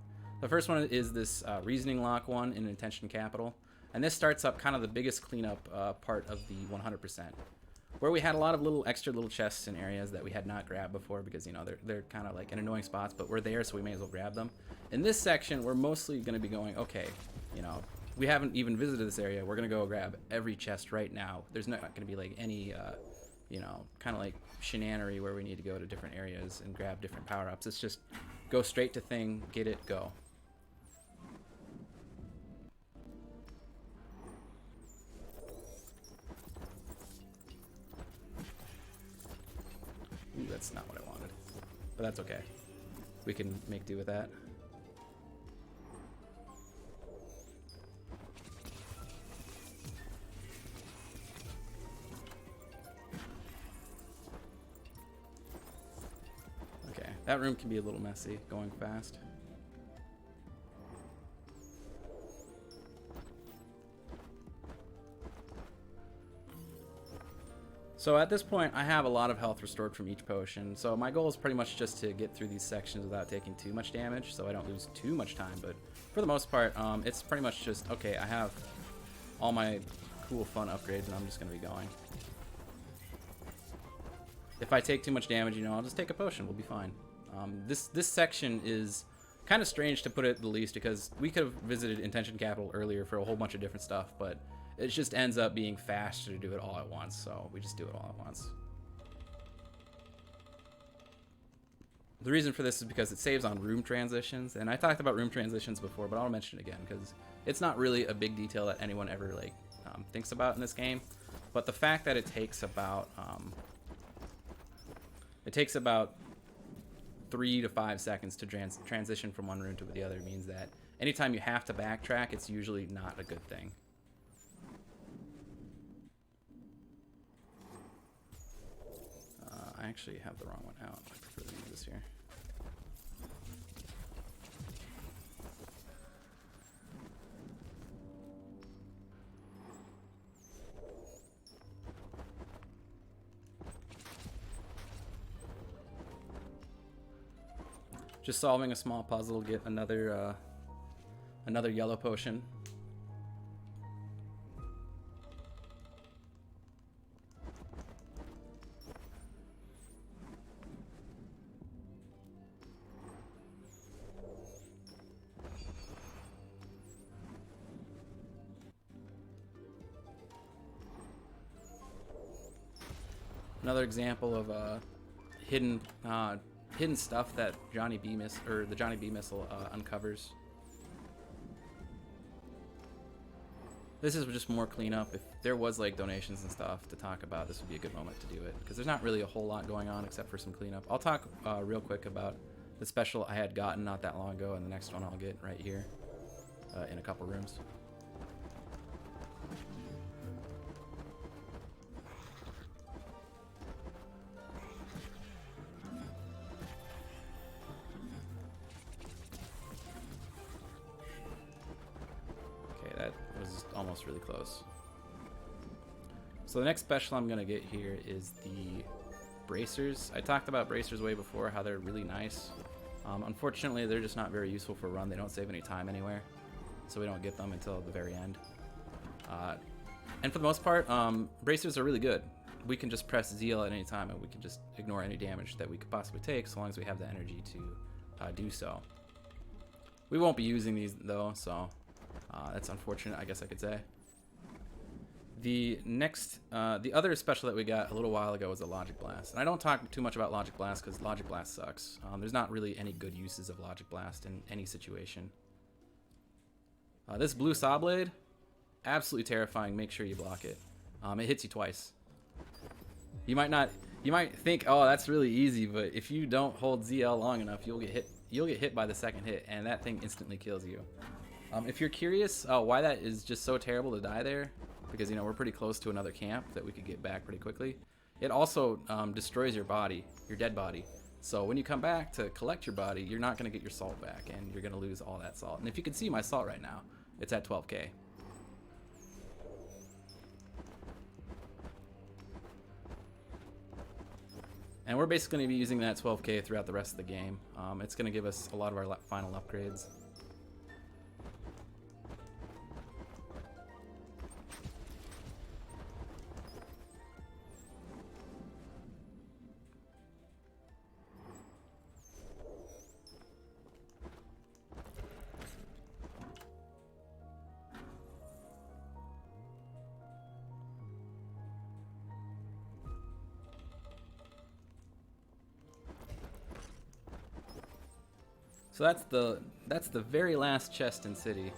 The first one is this Reasoning Lock one in Intention Capital. And this starts up kind of the biggest cleanup part of the 100%. Where we had a lot of extra little chests in areas that we had not grabbed before because, you know, they're kind of like in annoying spots, but we're there, so we may as well grab them. In this section, we're mostly going to be going, okay, you know, we haven't even visited this area. We're going to go grab every chest right now. There's not going to be like any, you know, kind of like shenanery where we need to go to different areas and grab different power-ups. It's just go straight to thing, get it, go. Ooh, that's not what I wanted. But that's okay. We can make do with that. Okay, that room can be a little messy going fast. So at this point, I have a lot of health restored from each potion. So my goal is pretty much just to get through these sections without taking too much damage, so I don't lose too much time. But for the most part, it's pretty much just, okay, I have all my cool, fun upgrades, and I'm just going to be going. If I take too much damage, you know, I'll just take a potion. We'll be fine. This section is kind of strange, to put it the least, because we could have visited Intention Capital earlier for a whole bunch of different stuff, but it just ends up being faster to do it all at once, so we just do it all at once. The reason for this is because it saves on room transitions, and I talked about room transitions before, but I'll mention it again because it's not really a big detail that anyone ever thinks about in this game. But the fact that it takes about 3 to 5 seconds to transition from one room to the other means that anytime you have to backtrack, it's usually not a good thing. I actually have the wrong one out. I prefer to use this here. Just solving a small puzzle to get another yellow potion. Another example of hidden stuff that the Johnny B missile uncovers. This is just more cleanup. If there was like donations and stuff to talk about, this would be a good moment to do it because there's not really a whole lot going on except for some cleanup. I'll talk real quick about the special I had gotten not that long ago, and the next one I'll get right here in a couple rooms. Almost really close. So the next special I'm gonna get here is the bracers. I talked about bracers way before, how they're really nice. Unfortunately, they're just not very useful for a run. They don't save any time anywhere, so we don't get them until the very end. And for the most part, bracers are really good. We can just press ZL at any time, and we can just ignore any damage that we could possibly take, so long as we have the energy to do so. We won't be using these though, so that's unfortunate, I guess I could say. The other special that we got a little while ago was a Logic Blast. And I don't talk too much about Logic Blast because Logic Blast sucks. There's not really any good uses of Logic Blast in any situation. This blue Saw Blade, absolutely terrifying. Make sure you block it. It hits you twice. You might not. You might think, oh, that's really easy, but if you don't hold ZL long enough, you'll get hit. You'll get hit by the second hit, and that thing instantly kills you. If you're curious why that is just so terrible to die there, because we're pretty close to another camp that we could get back pretty quickly. It also destroys your body, your dead body. So when you come back to collect your body, you're not going to get your salt back, and you're going to lose all that salt. And if you can see my salt right now, it's at 12k. And we're basically going to be using that 12k throughout the rest of the game. It's going to give us a lot of our final upgrades. So that's the very last chest in city.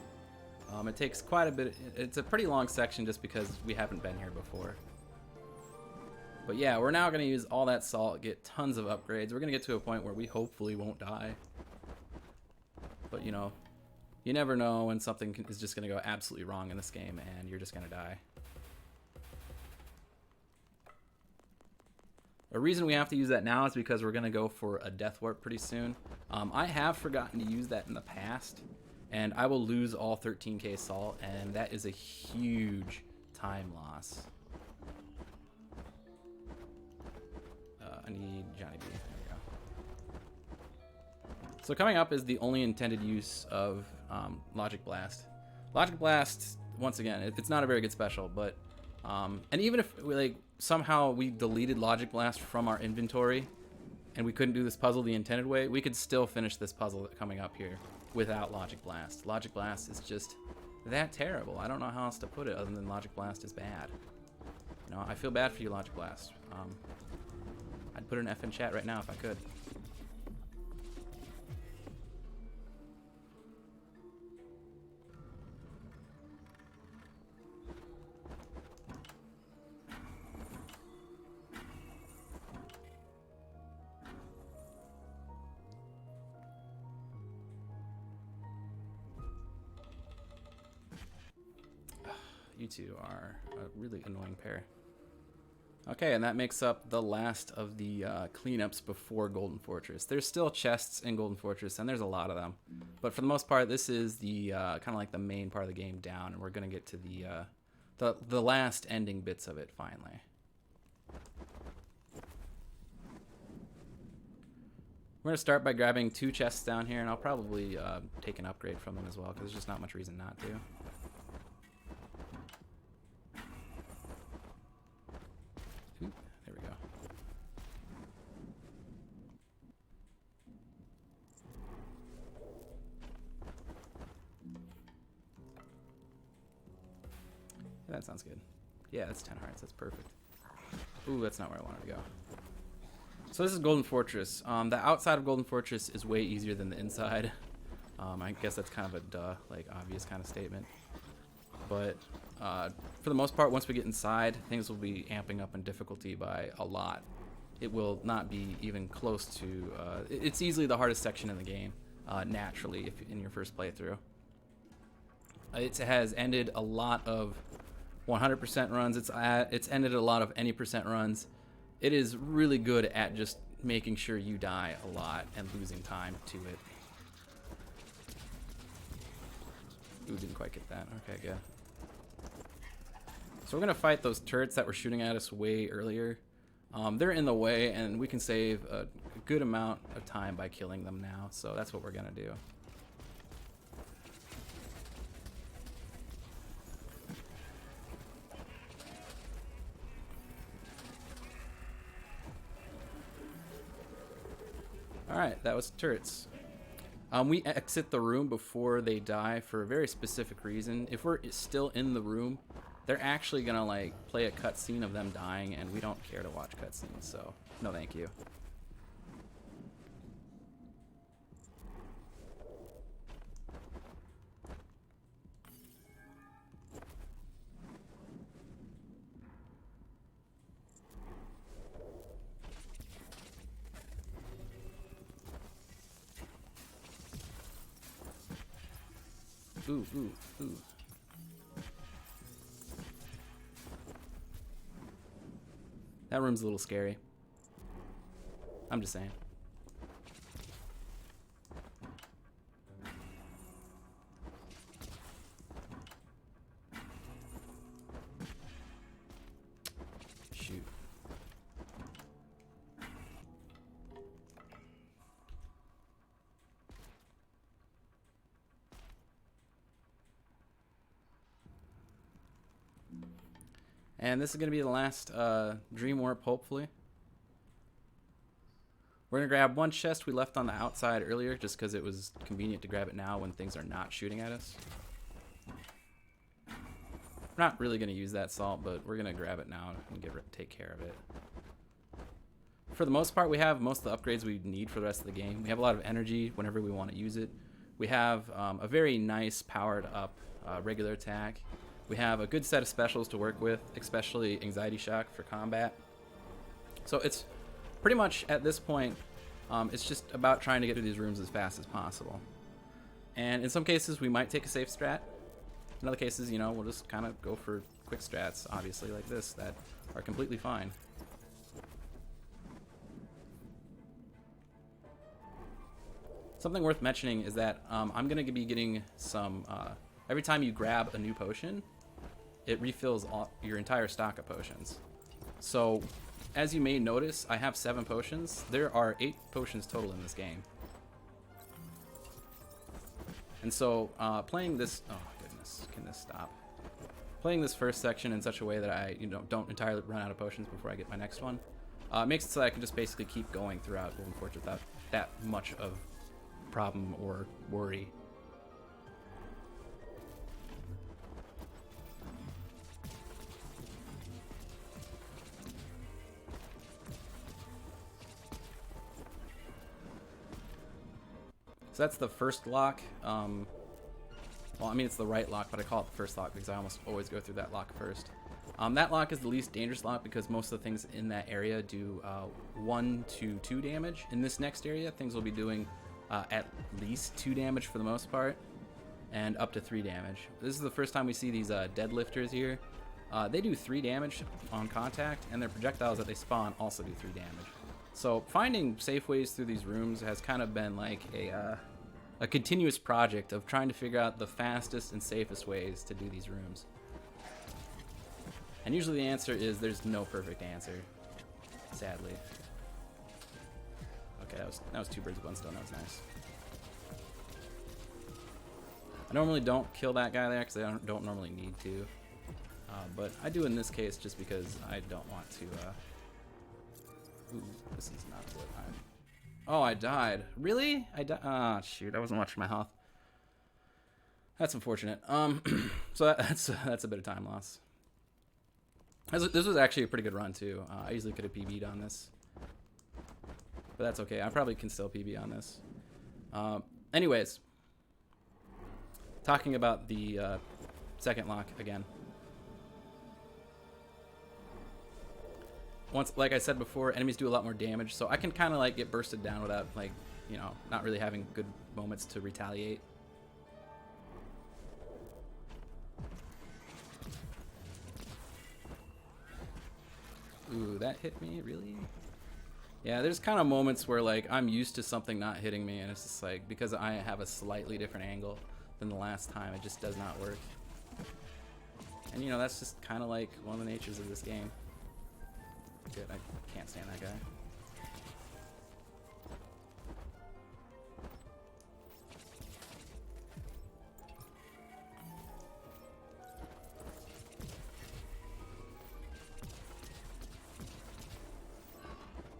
It takes quite a bit. It's a pretty long section just because we haven't been here before. But yeah, we're now going to use all that salt, get tons of upgrades. We're going to get to a point where we hopefully won't die. But you never know when something is just going to go absolutely wrong in this game and you're just going to die. A reason we have to use that now is because we're going to go for a death warp pretty soon. I have forgotten to use that in the past, and I will lose all 13k salt, and that is a huge time loss. I need Johnny B. There we go. So coming up is the only intended use of Logic Blast. Logic Blast, once again, it's not a very good special, but and even if somehow we deleted Logic Blast from our inventory and we couldn't do this puzzle the intended way, we could still finish this puzzle coming up here without Logic Blast. Logic Blast is just that terrible. I don't know how else to put it other than Logic Blast is bad. I feel bad for you, Logic Blast. I'd put an F in chat right now if I could. You two are a really annoying pair. Okay, and that makes up the last of the cleanups before Golden Fortress. There's still chests in Golden Fortress, and there's a lot of them. But for the most part, this is the kind of like the main part of the game down, and we're gonna get to the last ending bits of it finally. We're gonna start by grabbing 2 chests down here, and I'll probably take an upgrade from them as well, because there's just not much reason not to. There we go. That sounds good. Yeah, that's 10 hearts. That's perfect. Ooh, that's not where I wanted to go. So this is Golden Fortress. The outside of Golden Fortress is way easier than the inside. I guess that's kind of a obvious kind of statement. But for the most part, once we get inside, things will be amping up in difficulty by a lot. It will not be even close to... it's easily the hardest section in the game, naturally, in your first playthrough. It has ended a lot of 100% runs. It's ended a lot of any percent runs. It is really good at just making sure you die a lot and losing time to it. Ooh, didn't quite get that. Okay, good. So we're going to fight those turrets that were shooting at us way earlier. They're in the way, and we can save a good amount of time by killing them now. So that's what we're going to do. Alright, that was turrets. We exit the room before they die for a very specific reason. If we're still in the room, they're actually gonna play a cutscene of them dying, and we don't care to watch cutscenes, so no thank you. ooh, ooh, ooh. That room's a little scary. I'm just saying. Shoot. And this is going to be the last Dream Warp, hopefully. We're going to grab one chest we left on the outside earlier just because it was convenient to grab it now when things are not shooting at us. We're not really going to use that salt, but we're going to grab it now and take care of it. For the most part, we have most of the upgrades we need for the rest of the game. We have a lot of energy whenever we want to use it. We have a very nice powered up regular attack. We have a good set of specials to work with, especially Anxiety Shock for combat. So it's pretty much, at this point, it's just about trying to get through these rooms as fast as possible. And in some cases, we might take a safe strat. In other cases, you know, we'll just kind of go for quick strats, obviously, like this, that are completely fine. Something worth mentioning is that I'm going to be getting some... every time you grab a new potion, it refills your entire stock of potions. So, as you may notice, I have 7 potions. There are 8 potions total in this game. And so, playing this... Oh, goodness. Can this stop? Playing this first section in such a way that I don't entirely run out of potions before I get my next one makes it so that I can just basically keep going throughout Golden Forge without that much of problem or worry. So that's the first lock. Well, I mean, it's the right lock, but I call it the first lock because I almost always go through that lock first. That lock is the least dangerous lock because most of the things in that area do 1 to 2 damage. In this next area, things will be doing at least 2 damage for the most part, and up to 3 damage. This is the first time we see these deadlifters here. They do 3 damage on contact, and their projectiles that they spawn also do 3 damage. So finding safe ways through these rooms has kind of been like a continuous project of trying to figure out the fastest and safest ways to do these rooms. And usually the answer is there's no perfect answer, sadly. Okay, that was 2 birds with 1 stone. That was nice. I normally don't kill that guy there because I don't normally need to. But I do in this case just because I don't want to... Ooh, this is not what I'm... Oh, I died. Really? I died? Ah, shoot. I wasn't watching my health. That's unfortunate. So that's a bit of time loss. This was actually a pretty good run, too. I easily could have PB'd on this. But that's okay. I probably can still PB on this. Anyways. Talking about the second lock again. Once, like I said before, enemies do a lot more damage, so I can kind of like get bursted down without, like, you know, not really having good moments to retaliate. Ooh, that hit me? Really? Yeah, there's kind of moments where, like, I'm used to something not hitting me, and it's just like, because I have a slightly different angle than the last time, it just does not work. And, you know, that's just kind of like one of the natures of this game. Good, I can't stand that guy.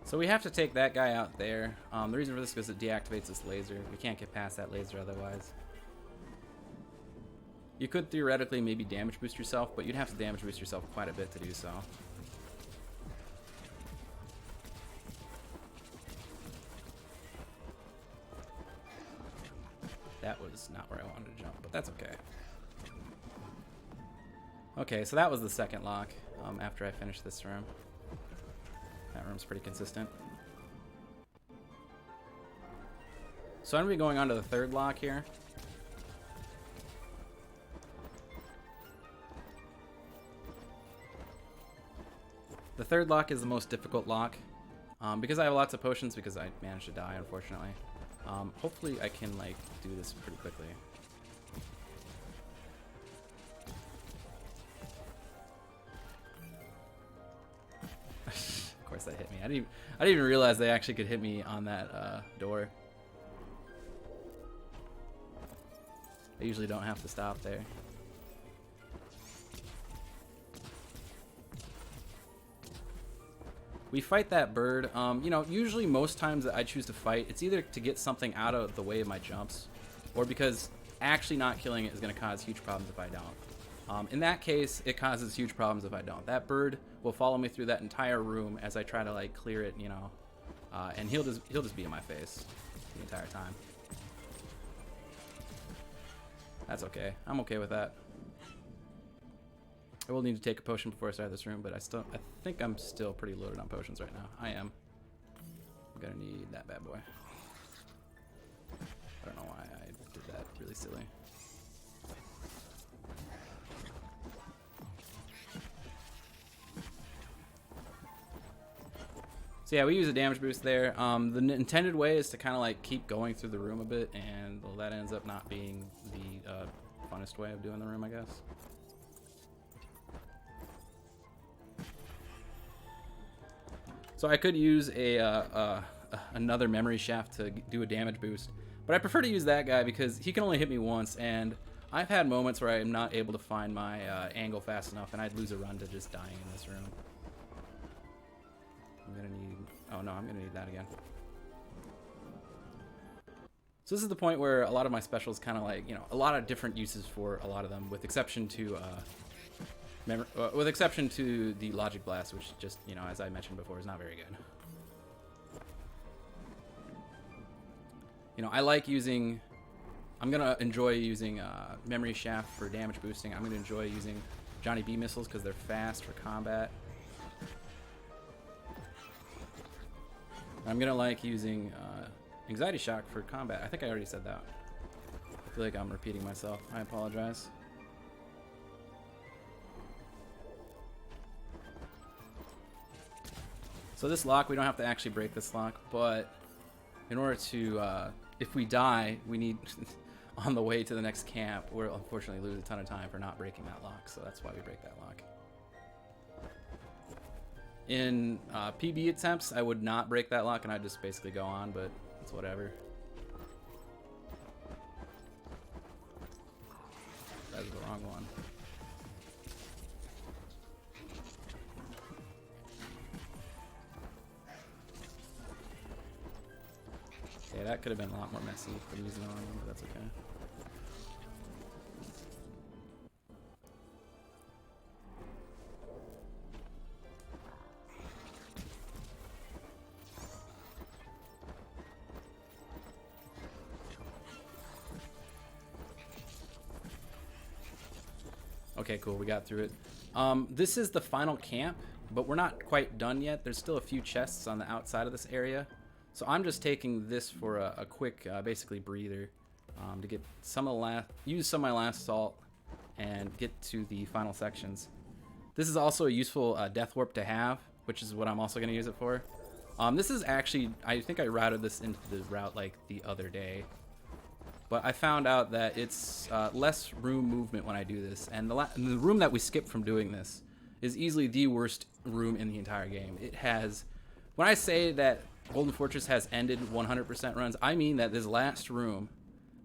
So we have to take that guy out there. The reason for this is because it deactivates this laser. We can't get past that laser otherwise. You could theoretically maybe damage boost yourself, but you'd have to damage boost yourself quite a bit to do so. That was not where I wanted to jump, but that's okay. Okay, so that was the second lock after I finished this room. That room's pretty consistent. So I'm going to be going on to the third lock here. The third lock is the most difficult lock. Because I have lots of potions, because I managed to die, unfortunately. Hopefully I can, like, do this pretty quickly. Of course that hit me. I didn't even realize they actually could hit me on that door. I usually don't have to stop there. We fight that bird. You know, usually most times that I choose to fight, it's either to get something out of the way of my jumps, or because actually not killing it is going to cause huge problems if I don't. In that case, it causes huge problems if I don't. That bird will follow me through that entire room as I try to, like, clear it, you know, and he'll just be in my face the entire time. That's okay. I'm okay with that. I will need to take a potion before I start this room, but I think I'm still pretty loaded on potions right now. I am. I'm gonna need that bad boy. I don't know why I did that. Really silly. So yeah, we use a damage boost there. The intended way is to kind of like keep going through the room a bit, and well, that ends up not being the funnest way of doing the room, I guess. So I could use another memory shaft to do a damage boost, but I prefer to use that guy because he can only hit me once, and I've had moments where I'm not able to find my angle fast enough, and I'd lose a run to just dying in this room. I'm gonna need... oh no, I'm gonna need that again. So this is the point where a lot of my specials kind of like, you know, a lot of different uses for a lot of them, with exception to the Logic Blast, which just, you know, as I mentioned before, is not very good. You know, I like using... I'm gonna enjoy using Memory Shaft for damage boosting. I'm gonna enjoy using Johnny B missiles because they're fast for combat. I'm gonna like using Anxiety Shock for combat. I think I already said that. I feel like I'm repeating myself. I apologize. So this lock, we don't have to actually break this lock, but in order to, if we die, we need, on the way to the next camp, we'll unfortunately lose a ton of time for not breaking that lock, so that's why we break that lock. In PB attempts, I would not break that lock, and I'd just basically go on, but it's whatever. That was the wrong one. Okay, that could have been a lot more messy from using the wrong one, but that's okay. Okay, cool, we got through it. This is the final camp, but we're not quite done yet. There's still a few chests on the outside of this area. So I'm just taking this for a quick, basically breather, to get some of the use some of my last salt and get to the final sections. This is also a useful death warp to have, which is what I'm also going to use it for. This is actually, I think I routed this into the route like the other day, but I found out that it's less room movement when I do this, and the room that we skipped from doing this is easily the worst room in the entire game. It has, when I say that Golden Fortress has ended 100% runs, I mean that this last room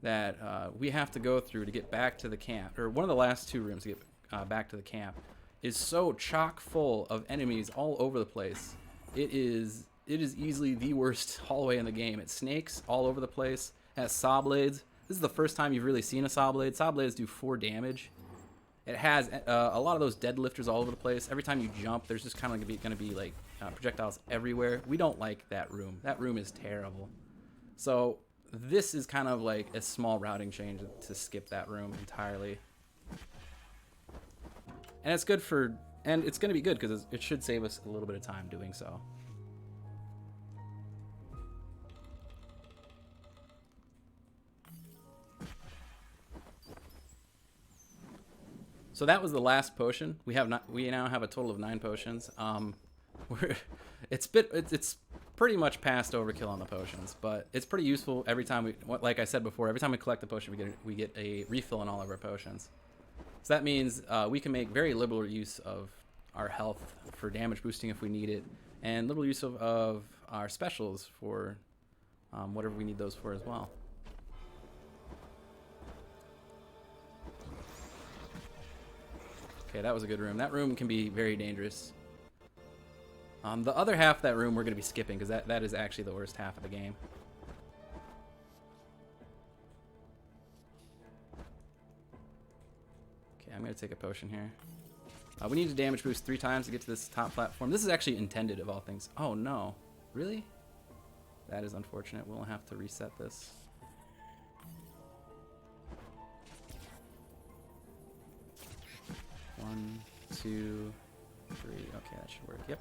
that we have to go through to get back to the camp, or one of the last two rooms to get back to the camp, is so chock full of enemies all over the place. It is easily the worst hallway in the game. It snakes all over the place, has saw blades. This is the first time you've really seen a saw blade. Saw blades do 4 damage. It has a lot of those deadlifters all over the place. Every time you jump, there's just kind of going to be like projectiles everywhere. We don't like that room. That room is terrible. So this is kind of like a small routing change to skip that room entirely. And it's good for, and it's going to be good because it should save us a little bit of time doing so. So that was the last potion. We now have a total of 9 potions. It's pretty much past overkill on the potions, but it's pretty useful every time we, like I said before, every time we collect the potion, we get a refill on all of our potions. So that means we can make very liberal use of our health for damage boosting if we need it, and liberal use of our specials for whatever we need those for as well. Okay, that was a good room. That room can be very dangerous. The other half of that room we're going to be skipping because that is actually the worst half of the game. Okay, I'm going to take a potion here. We need to damage boost 3 times to get to this top platform. This is actually intended of all things. Oh no. Really? That is unfortunate. We'll have to reset this. One, 2, 3. Okay, that should work. Yep.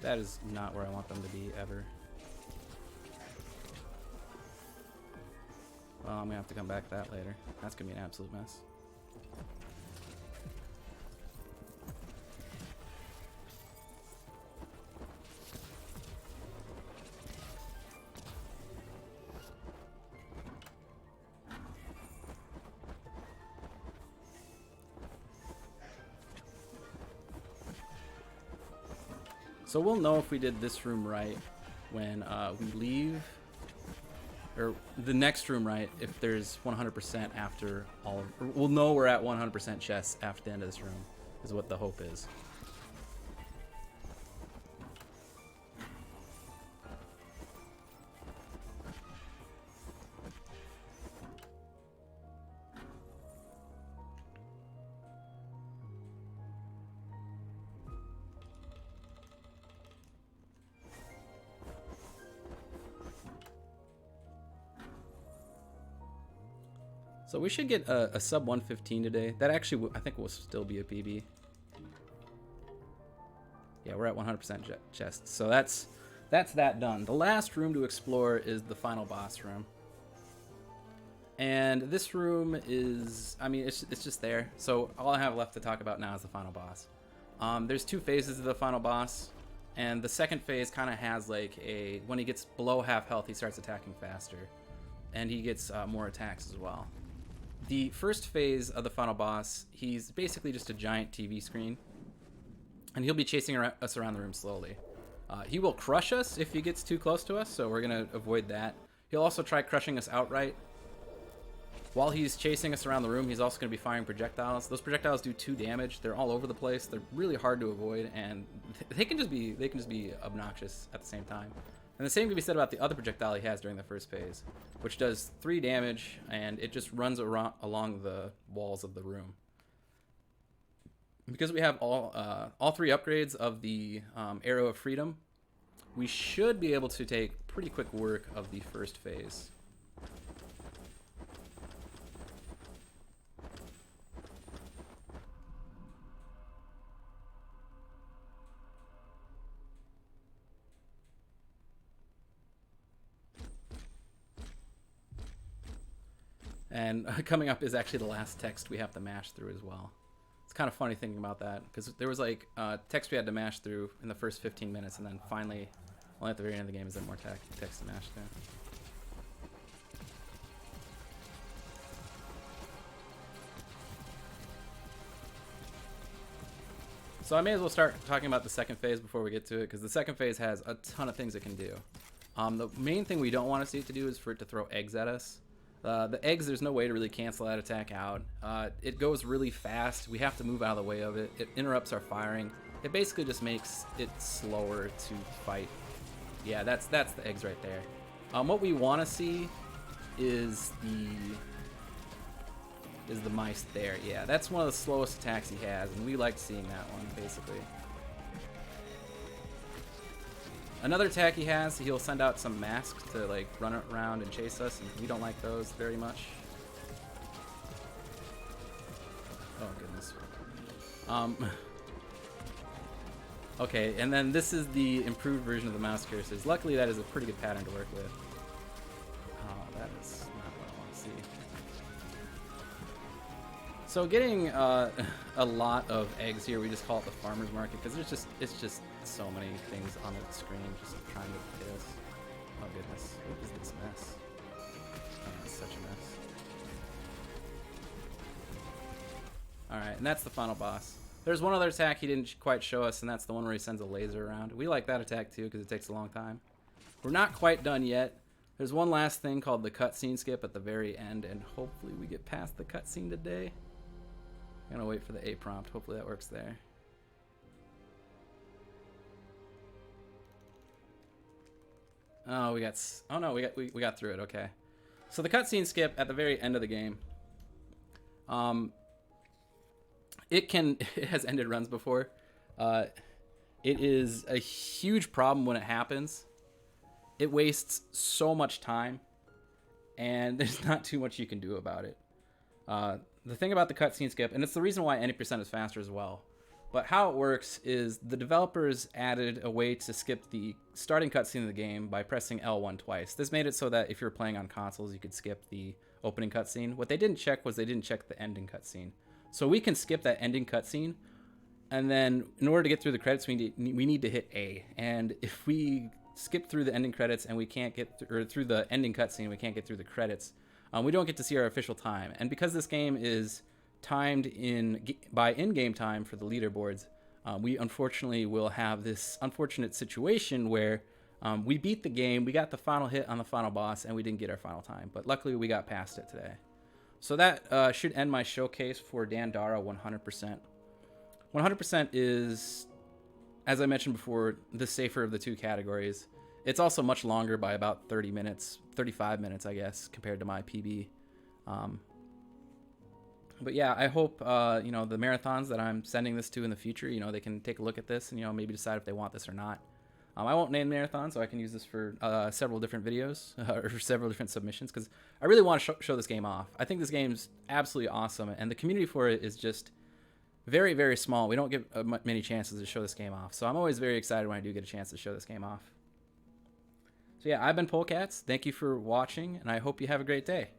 That is not where I want them to be, ever. Well, I'm gonna have to come back to that later. That's gonna be an absolute mess. So we'll know if we did this room right when we leave, or the next room right if there's 100% after all of, we'll know we're at 100% chests after the end of this room, is what the hope is. So we should get a sub 115 today. That actually, I think, will still be a PB. Yeah, we're at 100% chest. So that's that done. The last room to explore is the final boss room. And this room is, I mean, it's just there. So all I have left to talk about now is the final boss. There's 2 phases of the final boss. And the second phase kind of has like a, when he gets below half health, he starts attacking faster. And he gets more attacks as well. The first phase of the final boss, he's basically just a giant TV screen, and he'll be chasing us around the room slowly. He will crush us if he gets too close to us, so we're going to avoid that. He'll also try crushing us outright. While he's chasing us around the room, he's also going to be firing projectiles. Those projectiles do 2 damage. They're all over the place. They're really hard to avoid, and they can just be obnoxious at the same time. And the same can be said about the other projectile he has during the first phase, which does 3 damage, and it just runs along the walls of the room. Because we have all 3 upgrades of the Arrow of Freedom, we should be able to take pretty quick work of the first phase. And coming up is actually the last text we have to mash through as well. It's kind of funny thinking about that, because there was like text we had to mash through in the first 15 minutes, and then finally, only at the very end of the game is there more text to mash through. So I may as well start talking about the second phase before we get to it, because the second phase has a ton of things it can do. The main thing we don't want to see it to do is for it to throw eggs at us. The eggs, there's no way to really cancel that attack out. It goes really fast. We have to move out of the way of it. It interrupts our firing. It basically just makes it slower to fight. Yeah, that's the eggs right there. What we want to see is the mice there. Yeah, that's one of the slowest attacks he has, and we like seeing that one, basically. Another attack he has, he'll send out some masks to like run around and chase us, and we don't like those very much. Oh goodness. Okay, and then this is the improved version of the mouse cursors. Luckily, that is a pretty good pattern to work with. Oh, that is not what I want to see. So getting a lot of eggs here, we just call it the farmer's market because it's just so many things on the screen just trying to hit us. Oh goodness, what is this mess? Oh, it's such a mess. Alright, and that's the final boss. There's one other attack he didn't quite show us, and that's the one where he sends a laser around. We like that attack too because it takes a long time. We're not quite done yet. There's one last thing called the cutscene skip at the very end, and hopefully we get past the cutscene today. I'm gonna wait for the A prompt. Hopefully that works there. Oh, we got through it. Okay. So the cutscene skip at the very end of the game. It has ended runs before. It is a huge problem when it happens. It wastes so much time, and there's not too much you can do about it. The thing about the cutscene skip, and it's the reason why any percent is faster as well, but how it works is the developers added a way to skip the starting cutscene of the game by pressing L1 twice. This made it so that if you're playing on consoles, you could skip the opening cutscene. What they didn't check was they didn't check the ending cutscene. So we can skip that ending cutscene, and then in order to get through the credits, we need to hit A. And if we skip through the ending credits and we can't get through the ending cutscene, we can't get through the credits, we don't get to see our official time. And because this game is timed by in-game time for the leaderboards, we unfortunately will have this unfortunate situation where we beat the game, we got the final hit on the final boss, and we didn't get our final time. But luckily, we got past it today. So that should end my showcase for Dandara 100%. 100% is, as I mentioned before, the safer of the two categories. It's also much longer by about 30 minutes, 35 minutes, I guess, compared to my PB. But yeah, I hope, the marathons that I'm sending this to in the future, they can take a look at this and, maybe decide if they want this or not. I won't name marathons, so I can use this for several different videos or several different submissions because I really want to show this game off. I think this game's absolutely awesome, and the community for it is just very, very small. We don't get many chances to show this game off, so I'm always very excited when I do get a chance to show this game off. So yeah, I've been Polecats. Thank you for watching, and I hope you have a great day.